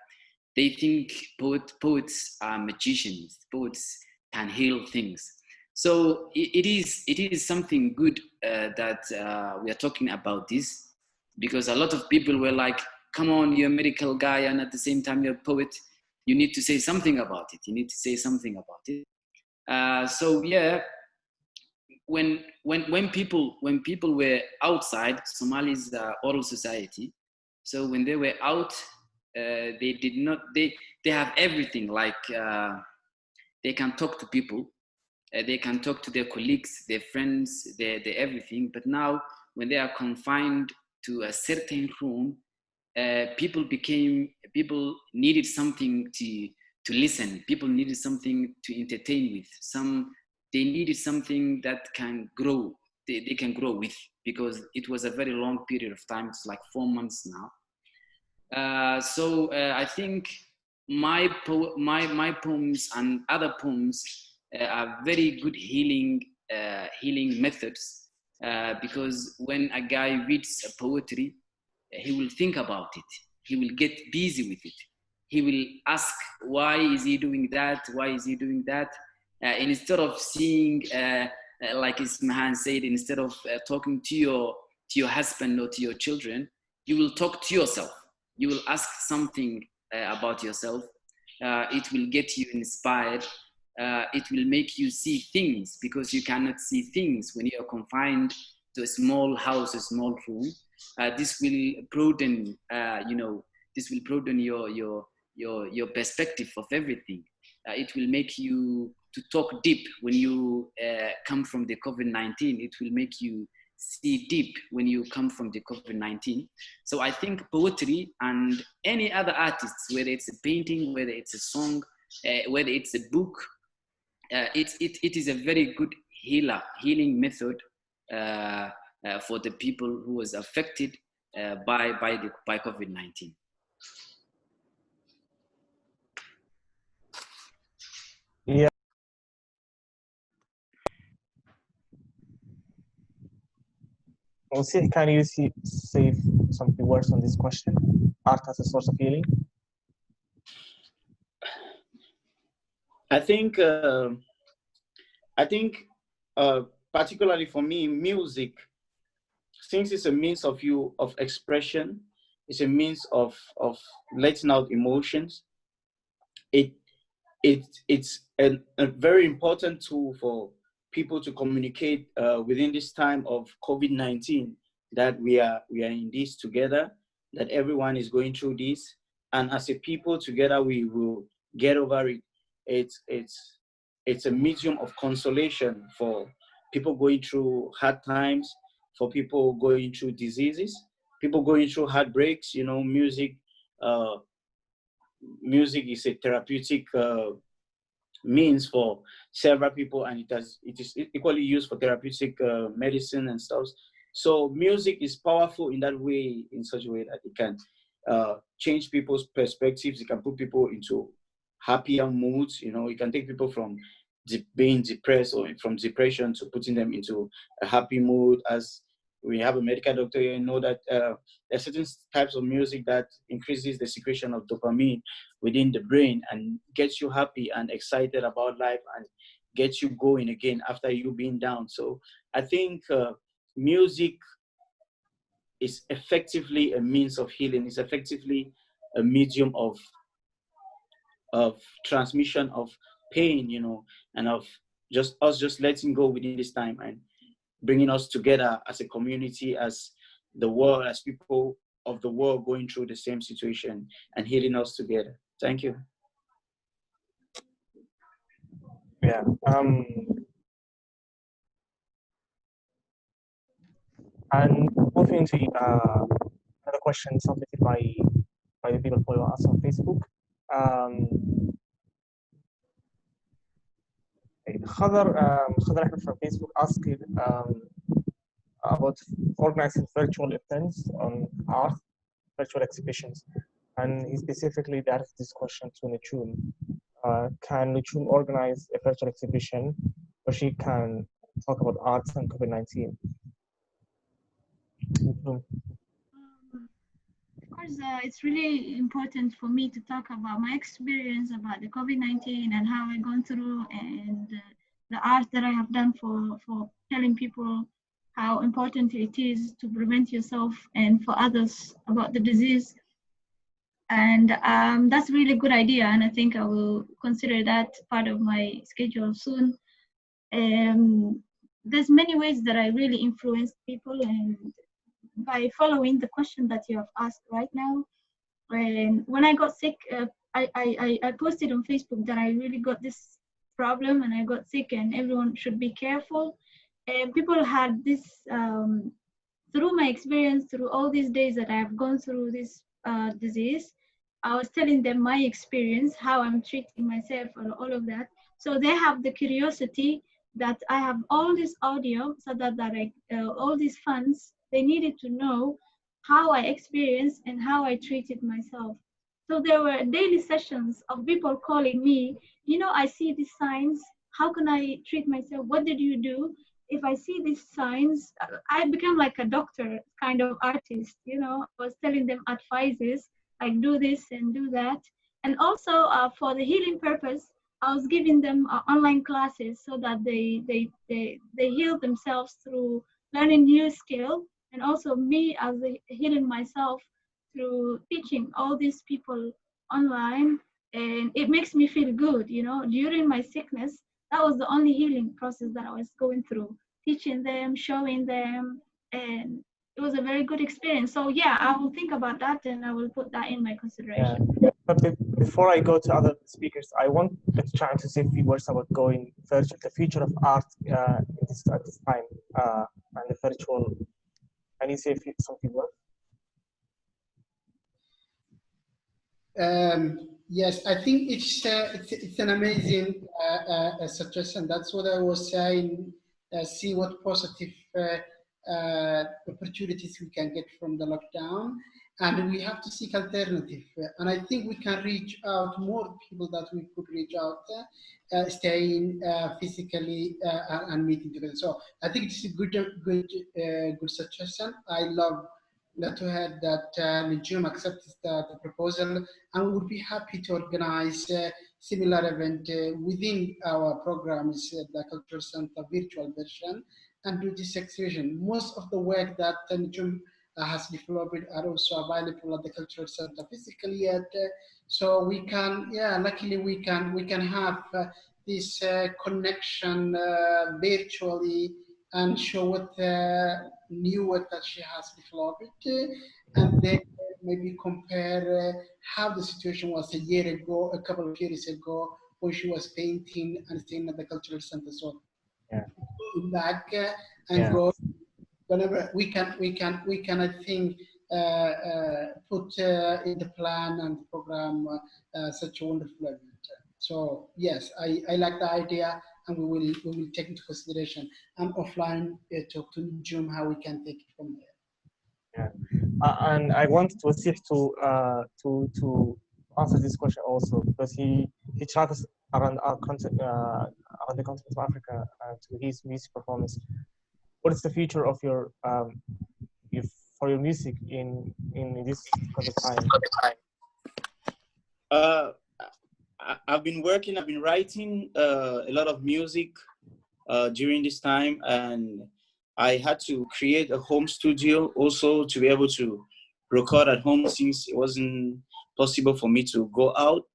they think poets are magicians. Poets can heal things. So it is something good that we are talking about this, because a lot of people were like, come on, you're a medical guy, and at the same time you're a poet. You need to say something about it. You need to say something about it. So yeah, when people were outside, Somalis oral society. So when they were out, they did not. They have everything. Like they can talk to people, they can talk to their colleagues, their friends, their everything. But now, when they are confined to a certain room, people needed something to listen. People needed something to entertain with. They needed something that can grow. They can grow with, because it was a very long period of time. It's like 4 months now. So I think my poems and other poems are very good healing methods, because when a guy reads a poetry, he will think about it. He will get busy with it. He will ask, why is he doing that? Why is he doing that? Instead of seeing, like Ismahan said, instead of talking to your husband or to your children, you will talk to yourself. You will ask something about yourself. It will get you inspired. It will make you see things, because you cannot see things when you are confined to a small house, a small room. This will broaden, this will broaden your perspective of everything. It will make you to talk deep when you come from the COVID-19. It will make you see deep when you come from the COVID-19. So I think poetry and any other artists, whether it's a painting, whether it's a song, whether it's a book, it is a very good healing method for the people who was affected by COVID-19. Yeah. Also, can you say some few words on this question? Art as a source of healing? I think particularly for me, music, since it's a means of expression, it's a means of letting out emotions. It's a very important tool for people to communicate within this time of COVID-19, that we are in this together, that everyone is going through this, and as a people together we will get over it. It's a medium of consolation for people going through hard times, for people going through diseases, people going through heartbreaks. Music is a therapeutic means for several people, and it is equally used for therapeutic medicine and stuff. So music is powerful in that way, in such a way that it can change people's perspectives. It can put people into happier moods. You know, it can take people from being depressed or from depression to putting them into a happy mood. As we have a medical doctor here, you know that there are certain types of music that increases the secretion of dopamine within the brain and gets you happy and excited about life and gets you going again after you being down. So I think music is effectively a means of healing. It's effectively a medium of transmission of pain, you know, and of just letting go within this time and bringing us together as a community, as the world, as people of the world going through the same situation and healing us together. Thank you. Yeah. And moving to another question submitted by the people following us on Facebook. Khadar Ahmed from Facebook asked about organizing virtual events on art, virtual exhibitions. And he specifically directed this question to Nichum. Can Nichum organize a virtual exhibition where she can talk about arts and COVID-19? Of course, it's really important for me to talk about my experience about the COVID-19 and how I've gone through, and the art that I have done for telling people how important it is to prevent yourself and for others about the disease. And that's a really good idea, and I think I will consider that part of my schedule soon. There's many ways that I really influence people, and by following the question that you have asked right now. When I got sick, I posted on Facebook that I really got this problem and I got sick and everyone should be careful. And people had this, through my experience, through all these days that I have gone through this disease, I was telling them my experience, how I'm treating myself and all of that. So they have the curiosity that I have all this audio, so that all these fans, they needed to know how I experienced and how I treated myself. So there were daily sessions of people calling me, you know, I see these signs, how can I treat myself? What did you do? If I see these signs, I became like a doctor kind of artist, you know, I was telling them advices, like do this and do that. And also for the healing purpose, I was giving them online classes so that they heal themselves through learning new skill, and also me as healing myself through teaching all these people online. And it makes me feel good, you know, during my sickness. That was the only healing process that I was going through, teaching them, showing them, and it was a very good experience. So yeah, I will think about that and I will put that in my consideration. Yeah. But before I go to other speakers, I want to try to say a few words about going virtual, the future of art at this time, and the virtual. Can you say something words? Yes, I think it's an amazing suggestion. That's what I was saying. See what positive opportunities we can get from the lockdown, and we have to seek alternative. And I think we can reach out more people that we could reach out, staying physically and meeting together. So I think it's a good suggestion. I love to have that Najum accepts the proposal, and we would be happy to organize a similar event within our programs, the Cultural Center virtual version, and do this exhibition. Most of the work that Najum has developed are also available at the Cultural Center physically yet. So we can, yeah, luckily we can have this connection virtually and show what new work that she has developed, and then maybe compare how the situation was a year ago, a couple of years ago, when she was painting and staying at the Cultural Center. So yeah, go back and go whenever we can. I think put in the plan and program such a wonderful event. So yes, I like the idea, and we will take into consideration and offline talk to June how we can take it from there. Yeah, and I want to Wasif to answer this question also, because he travels around our continent, around the continent of Africa to his music performance. What is the future of your for your music in this kind of time? I've been writing a lot of music during this time, and I had to create a home studio also to be able to record at home, since it wasn't possible for me to go out.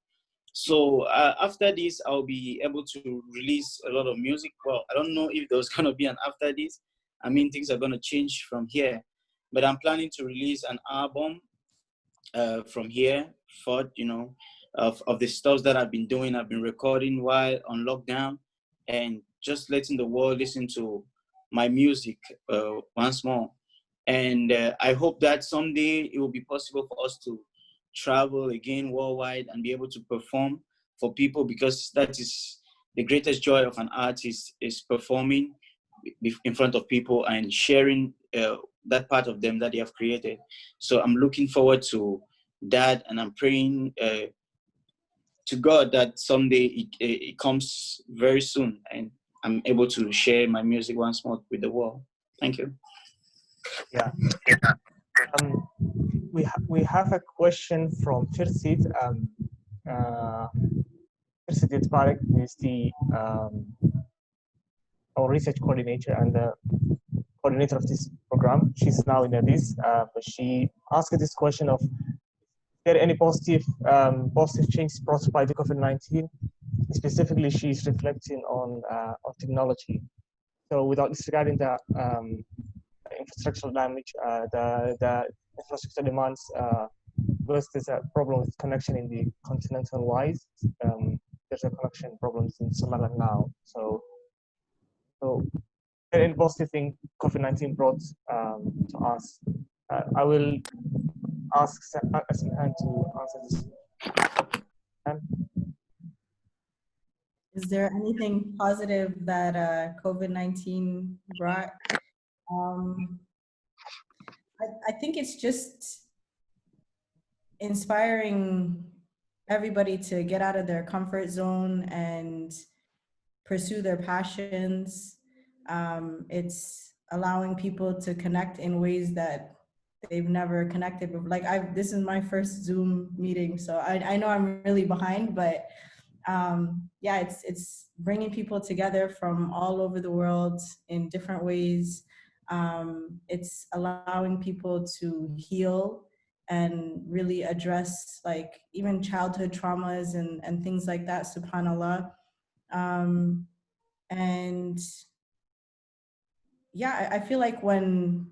So after this, I'll be able to release a lot of music. Well, I don't know if there's going to be an after this. I mean, things are going to change from here. But I'm planning to release an album from here forth, of the stuff that I've been doing. I've been recording while on lockdown, and just letting the world listen to my music once more. And I hope that someday it will be possible for us to travel again worldwide and be able to perform for people, because that is the greatest joy of an artist, is performing in front of people and sharing that part of them that they have created. So I'm looking forward to that, and I'm praying to God that someday it comes very soon, and I'm able to share my music once more with the world. Thank you. Yeah. We have a question from Firsit. Firsit Tarek is the our research coordinator and the coordinator of this program. She's now in Addis, but she asked this question of, is there any positive change brought by the COVID-19? Specifically, she's reflecting on technology. So without disregarding the infrastructural damage, the infrastructure demands, because there's a problem with connection in the continental wise. There's a connection problems in Somaliland now. So any positive thing COVID-19 brought to us. I will ask Samhan to answer this. Is there anything positive that COVID-19 brought? I think it's just inspiring everybody to get out of their comfort zone and pursue their passions. It's allowing people to connect in ways that they've never connected with. Like this is my first Zoom meeting, so I know I'm really behind, but yeah, it's bringing people together from all over the world in different ways. It's allowing people to heal and really address like even childhood traumas and things like that, subhanAllah. And yeah, I feel like when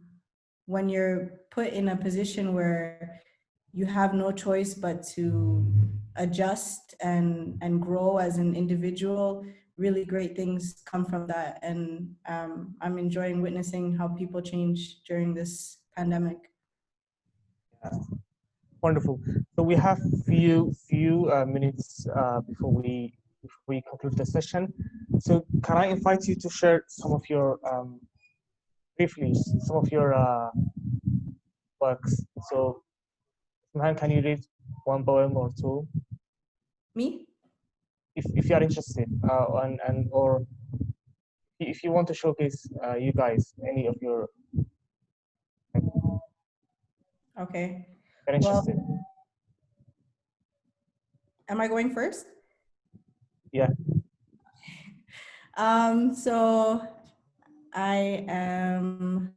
you're put in a position where you have no choice but to adjust and grow as an individual, really great things come from that. And I'm enjoying witnessing how people change during this pandemic. Wonderful. So we have few minutes before we conclude the session. So can I invite you to share some of your briefly some of your works? So Samhan, can you read one poem or two? Me? If you are interested, and or if you want to showcase you guys any of your. Okay. You're interested. Well, am I going first? Yeah. So I am.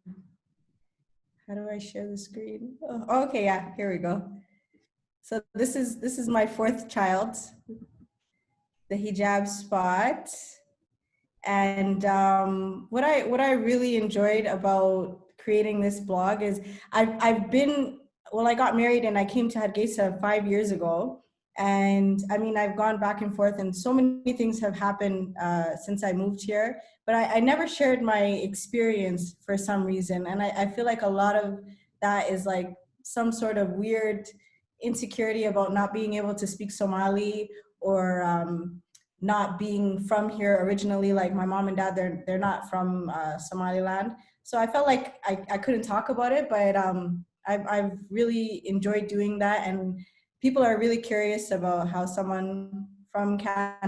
How do I share the screen? Oh, okay, yeah, here we go. So this is my fourth child, the hijab spot. And what I really enjoyed about creating this blog is I've been, well, I got married and I came to Hargeysa 5 years ago. And I mean, I've gone back and forth and so many things have happened since I moved here, but I never shared my experience for some reason. And I feel like a lot of that is like some sort of weird insecurity about not being able to speak Somali, or not being from here originally. Like my mom and dad, they're not from Somaliland. So I felt like I couldn't talk about it, but I've really enjoyed doing that. And people are really curious about how someone from Canada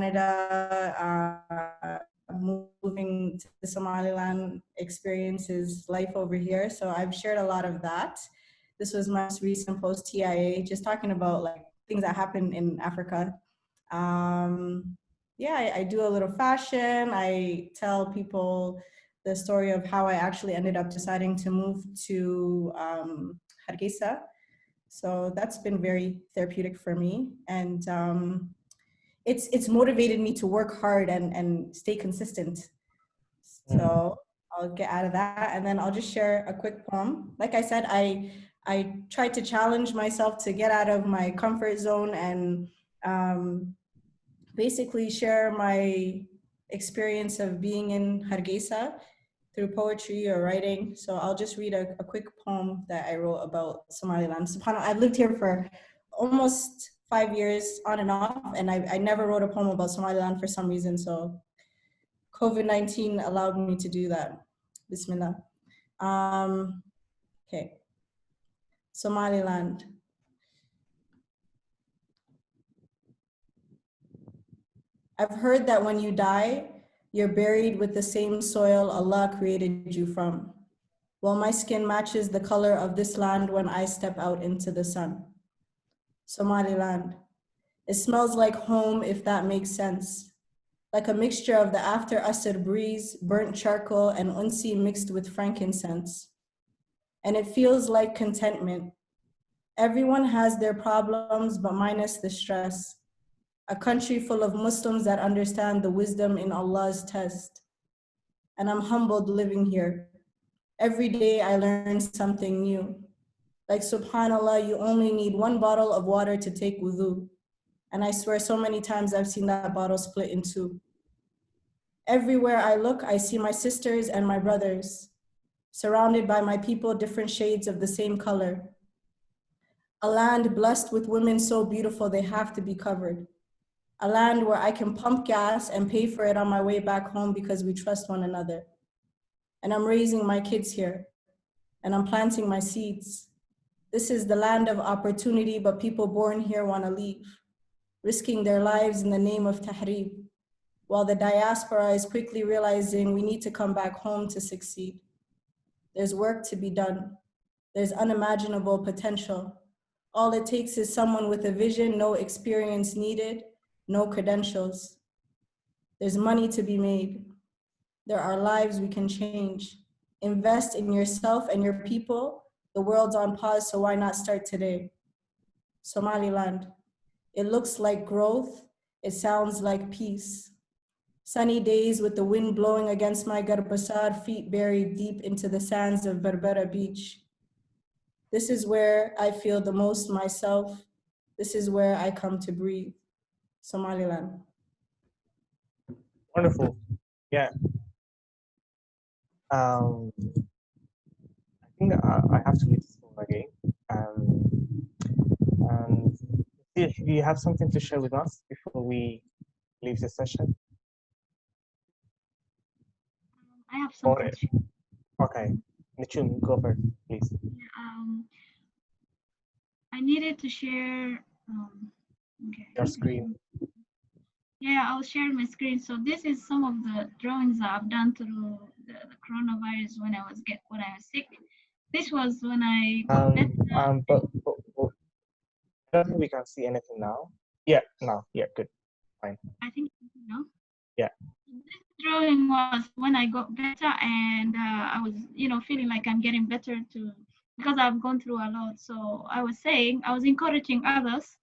moving to Somaliland experiences life over here. So I've shared a lot of that. This was my most recent post TIA, just talking about like things that happen in Africa. Yeah, I do a little fashion. I tell people the story of how I actually ended up deciding to move to Hargeysa. So that's been very therapeutic for me. And it's motivated me to work hard and stay consistent. So I'll get out of that, and then I'll just share a quick poem. Like I said, I tried to challenge myself to get out of my comfort zone and basically share my experience of being in Hargeysa through poetry or writing. So I'll just read a quick poem that I wrote about Somaliland. SubhanAllah, I've lived here for almost 5 years on and off, and I never wrote a poem about Somaliland for some reason. So COVID-19 allowed me to do that. Bismillah. Okay. Somaliland. I've heard that when you die, you're buried with the same soil Allah created you from. Well, my skin matches the color of this land when I step out into the sun. Somaliland. It smells like home, if that makes sense. Like a mixture of the after Asr breeze, burnt charcoal, and unsi mixed with frankincense. And it feels like contentment. Everyone has their problems, but minus the stress. A country full of Muslims that understand the wisdom in Allah's test. And I'm humbled living here. Every day I learn something new. Like subhanallah, you only need 1 bottle of water to take wudu. And I swear so many times I've seen that bottle split in 2. Everywhere I look, I see my sisters and my brothers, surrounded by my people, different shades of the same color. A land blessed with women so beautiful they have to be covered. A land where I can pump gas and pay for it on my way back home because we trust one another. And I'm raising my kids here, and I'm planting my seeds. This is the land of opportunity, but people born here want to leave, risking their lives in the name of Tahrib, while the diaspora is quickly realizing we need to come back home to succeed. There's work to be done. There's unimaginable potential. All it takes is someone with a vision, no experience needed, no credentials. There's money to be made. There are lives we can change. Invest in yourself and your people. The world's on pause, so why not start today? Somaliland. It looks like growth. It sounds like peace. Sunny days with the wind blowing against my garbasar, feet buried deep into the sands of Berbera Beach. This is where I feel the most myself. This is where I come to breathe. Somaliland. Wonderful. Yeah. I think I have to read this one again. And do you have something to share with us before we leave the session? I have something to share. Okay. Nichun, go first, please. I needed to share okay. Your screen. Yeah, I'll share my screen. So this is some of the drawings that I've done through the coronavirus when I was sick. This was when I got better. But I don't think we can see anything now. Yeah, now. Yeah, good. Fine. I think you know. Yeah. This drawing was when I got better, and I was, feeling like I'm getting better too, because I've gone through a lot. So I was encouraging others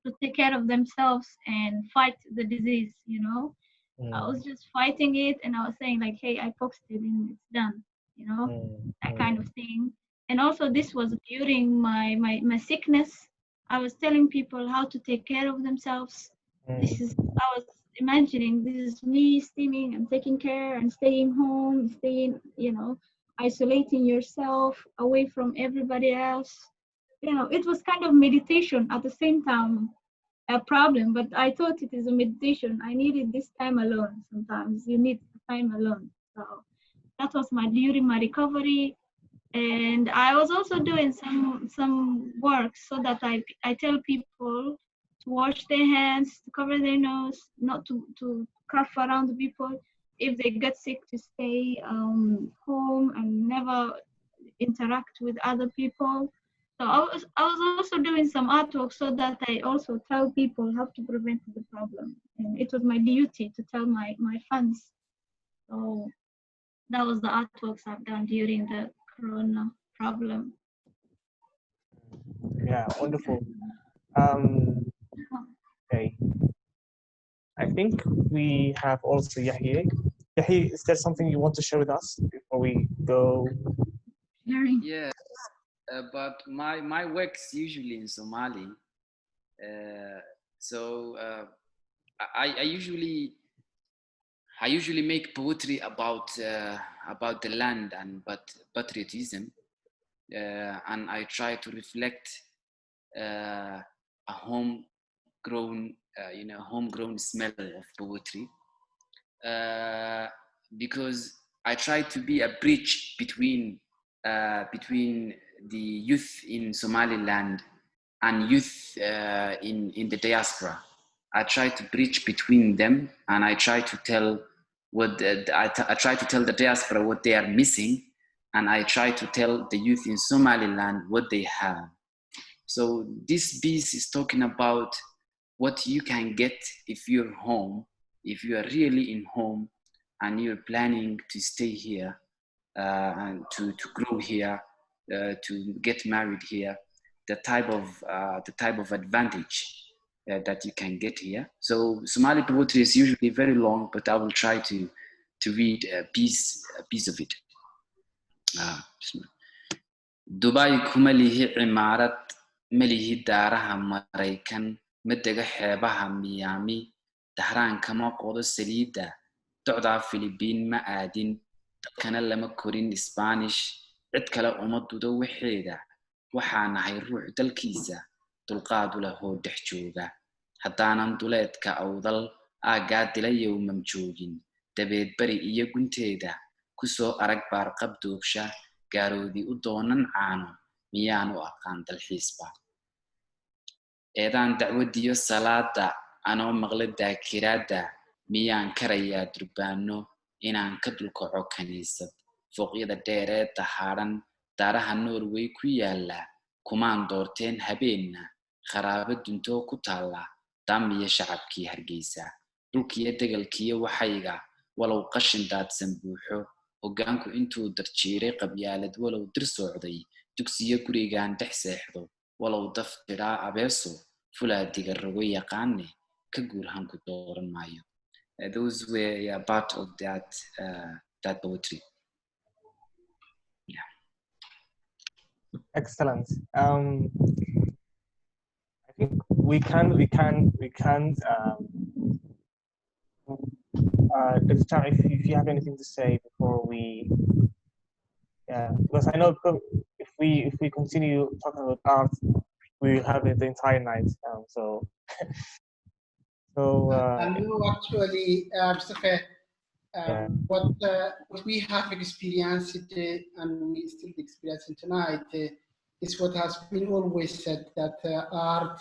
to take care of themselves and fight the disease. I was just fighting it, and I was saying like, hey, I boxed it and it's done, that kind of thing. And also this was during my sickness. I was telling people how to take care of themselves. I was imagining this is me steaming and taking care and staying home, isolating yourself away from everybody else. It was kind of meditation at the same time. a problem, but I thought it is a meditation. I needed this time alone. Sometimes you need time alone. So that was during my recovery. And I was also doing some work so that I tell people to wash their hands, to cover their nose, not to cough around the people. If they get sick, to stay home and never interact with other people. So I was also doing some artwork so that I also tell people how to prevent the problem. And it was my duty to tell my fans. So that was the artworks I've done during the Corona problem. Yeah, wonderful. Okay. I think we have also Yahya. Yahya, is there something you want to share with us before we go? Sharing. Yeah, but my work's usually in Somali. So I usually make poetry about the land and patriotism, and I try to reflect a homegrown smell of poetry, because I try to be a bridge between the youth in Somaliland and youth in the diaspora. I try to bridge between them, and I try to tell I try to tell the diaspora what they are missing, and I try to tell the youth in Somaliland what they have. So this piece is talking about what you can get if you're home, if you are really in home and you're planning to stay here and to grow here, to get married here, the type of advantage that you can get here. So Somali poetry is usually very long, but I will try to read a piece of it. Dubai kuma lihi cimaarad ma lihi daaraha Maraykan ma dega xeebaha Miami Dahraan kama qodo saliida docda Philippine ma aadin dadkana lama korin Spanish cid kale uma dudo waxeeda waxaan ahay ruux dalkiisa dulqaad u leh oo dhex jooga haddaanan duleedka awdal aagaa dilayow mam joogin dabeed bari iyo gunteeda kusoo arag baarqab doobsha gaaroodii u doonan caano miyaan u aqaan dalxiisba eedaan dacwadiyo salaada anoo maqla daakiraada miyaan karayaa durbaano inaan ka dulkaco kaniisad fooqyada dheeree dahaadhan daaraha Norway ku yaala kumaan doorteen habeenna kharaabo duntoo ku taalla daamiya shacabkii Hargeysa dhulkiyo degalkiyo waxayga walow qashin daadsan buuxo hoggaanku intuu darjiiray qabyaalad walow dir socday dugsiyo gurigaan dhex seexdo walow daf tiraa abeeso fulaadiga rago yaqaane ka guur hanku dooran maayo. Those were part of that poetry. Yeah. Excellent. I think we can if you have anything to say before we, because I know if we continue talking about art, we have it the entire night. So no, actually, Mustafa, what we have experienced and we still experiencing tonight is what has been always said, that art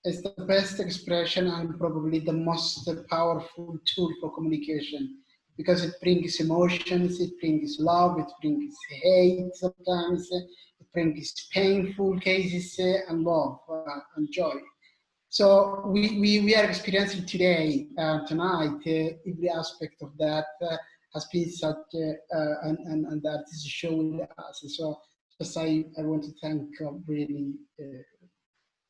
is the best expression and probably the most powerful tool for communication, because it brings emotions, it brings love, it brings hate sometimes, it brings painful cases and love and joy. So we are experiencing today, tonight, every aspect of that has been such, and that is showing us. So just I want to thank really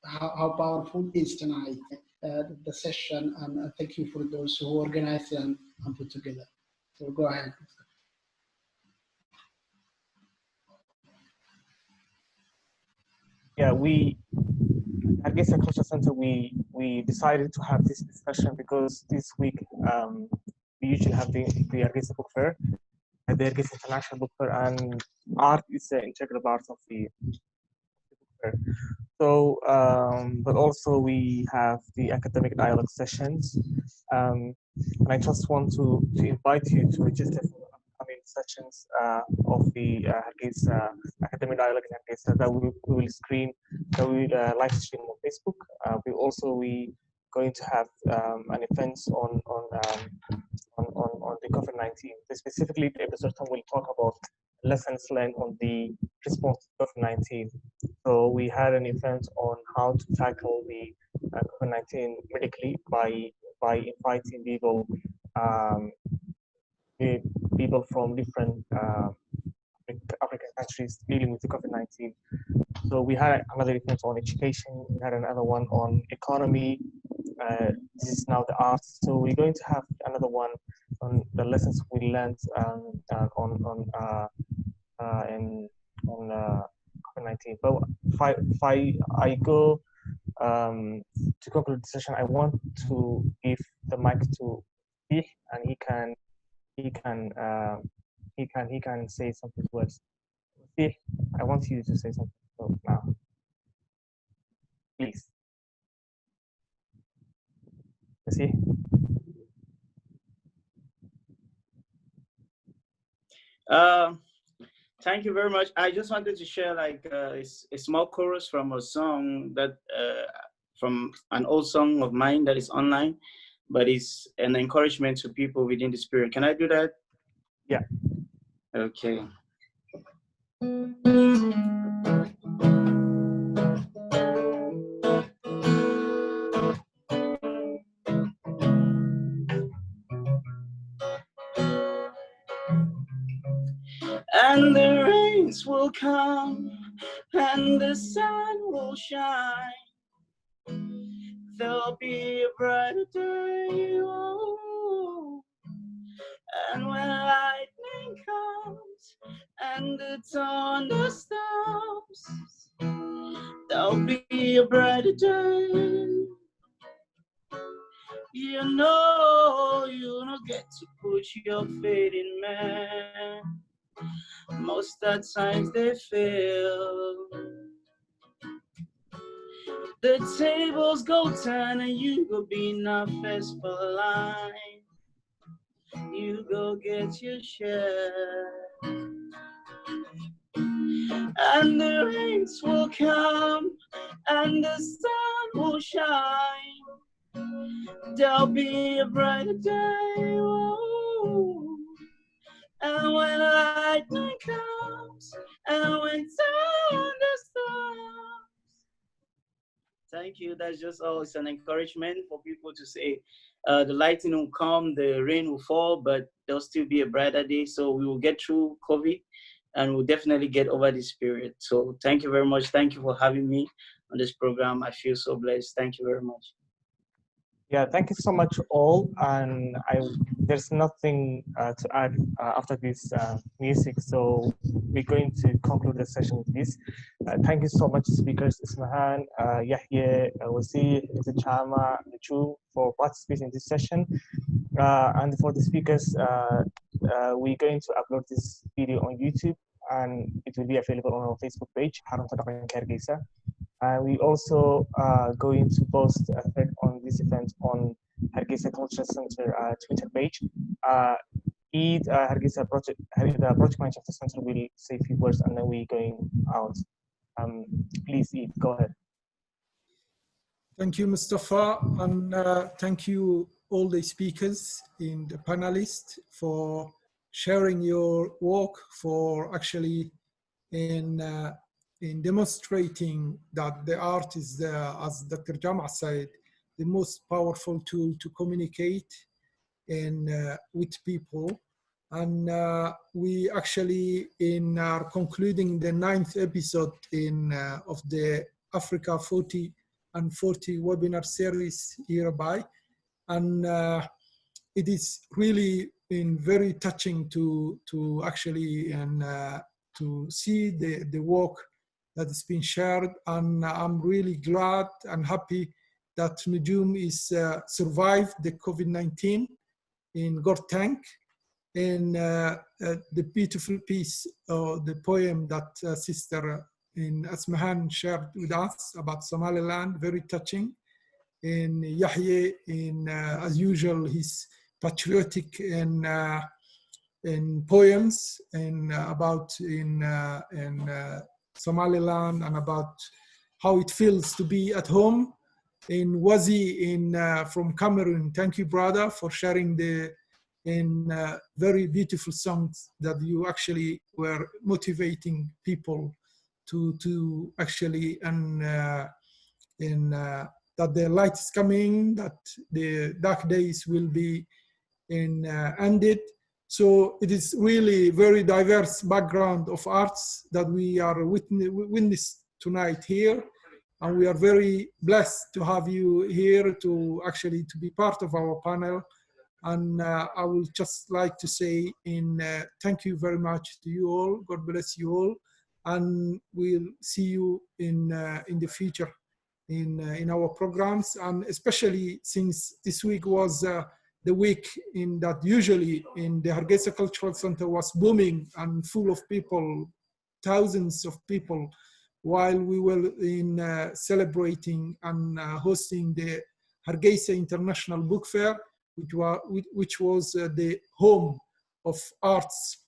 how powerful is tonight, the session, and thank you for those who organized and put together. So go ahead. Yeah, Hargeysa Cultural Center, we decided to have this discussion because this week we usually have the Hargeysa Book Fair, the Hargeysa International Book Fair, and art is an integral part of the book better. So, but also we have the academic dialogue sessions. And I just want to invite you to register for upcoming sessions of the Hargeysa academic dialogue in Hargeysa that we will screen, that we will live stream on Facebook. We going to have an event on the COVID-19. Specifically, the episode 10 will talk about lessons learned on the response to COVID-19. So we had an event on how to tackle the COVID-19 medically by inviting people from different African countries dealing with the COVID-19. So we had another event on education. We had another one on economy. This is now the arts. So we're going to have another one on the lessons we learned on COVID-19. But if I go to conclude the session, I want to give the mic to Steve, and he can say something words. Steve, I want you to say something now, please. See. Thank you very much. I just wanted to share like a small chorus from a song that from an old song of mine that is online, but it's an encouragement to people within the spirit. Can I do that? Yeah. Okay. And the rains will come, and the sun will shine. There'll be a brighter day, oh. And when lightning comes, and the thunder storms, there'll be a brighter day. You don't get to put your faith in man. Most of the times they fail. The tables go turn and you go be not first for line. You go get your share. And the rains will come and the sun will shine. There'll be a brighter day. Whoa. And when lightning comes, and when thunder storms. Thank you. That's just always an encouragement for people to say the lightning will come, the rain will fall, but there'll still be a brighter day. So we will get through COVID and we'll definitely get over this period. So thank you very much. Thank you for having me on this program. I feel so blessed. Thank you very much. Yeah, thank you so much all. And there's nothing to add after this music. So we're going to conclude the session with this. Thank you so much, speakers Ismahan, Yahya, Wazir, Chama, Chu, for participating in this session. And for the speakers, we're going to upload this video on YouTube, and it will be available on our Facebook page, Hargeysa. We also going to post a thread on this event on Hargeysa Cultural Center Twitter page. Eid Hargeysa project, the project manager of the center will say a few words, and then we're going out. Please, Eid, go ahead. Thank you, Mustafa, and thank you all the speakers and the panelists for sharing your work, for actually in demonstrating that the art is, as Dr. Jama said, the most powerful tool to communicate with people. And we actually are concluding the 9th episode of the Africa 40 and 40 webinar series hereby. And it is really been very touching to actually to see the work that has been shared. And I'm really glad and happy that Nujum is survived the COVID-19 in Gortank. And the beautiful piece, the poem that Sister in Asmahan shared with us about Somaliland, very touching. And Yahya, as usual, he's patriotic in poems and about in Somaliland and about how it feels to be at home. In Wazi from Cameroon, thank you, brother, for sharing the very beautiful songs that you actually were motivating people to actually that the light is coming, that the dark days will be ended. So it is really very diverse background of arts that we are witness tonight here. And we are very blessed to have you here to be part of our panel. And I would just like to say thank you very much to you all. God bless you all. And we'll see you in the future in our programs. And especially since this week was the week in that usually in the Hargeysa Cultural Center was booming and full of people, thousands of people, while we were celebrating and hosting the Hargeysa International Book Fair, which was the home of arts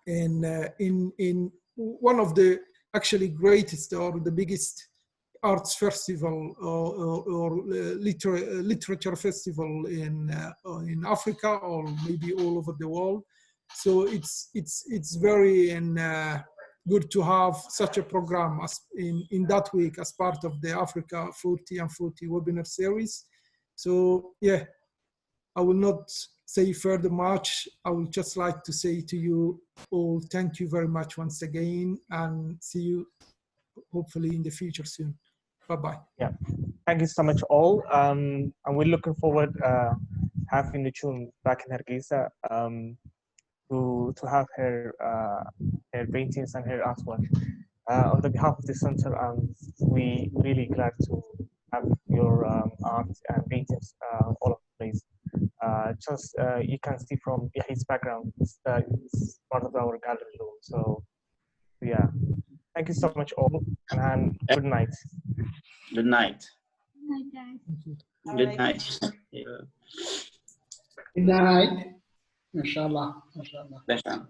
and in one of the actually greatest or the biggest arts festival or literature festival in Africa or maybe all over the world. So it's very good to have such a program as in that week as part of the Africa 40 and 40 webinar series. So yeah, I will not say further much. I would just like to say to you all, thank you very much once again, and see you hopefully in the future soon. Bye-bye. Yeah, thank you so much all. And we're looking forward having Nuchun back in Hargeysa to have her paintings and her artwork. On the behalf of the center, we really glad to have your art and paintings all over the place. Just you can see from his background, it's part of our gallery room. So yeah, thank you so much all, and good night. Good night. Hi, guys. Good night. Yeah. Good night. Mashallah. Mashallah. Mashallah.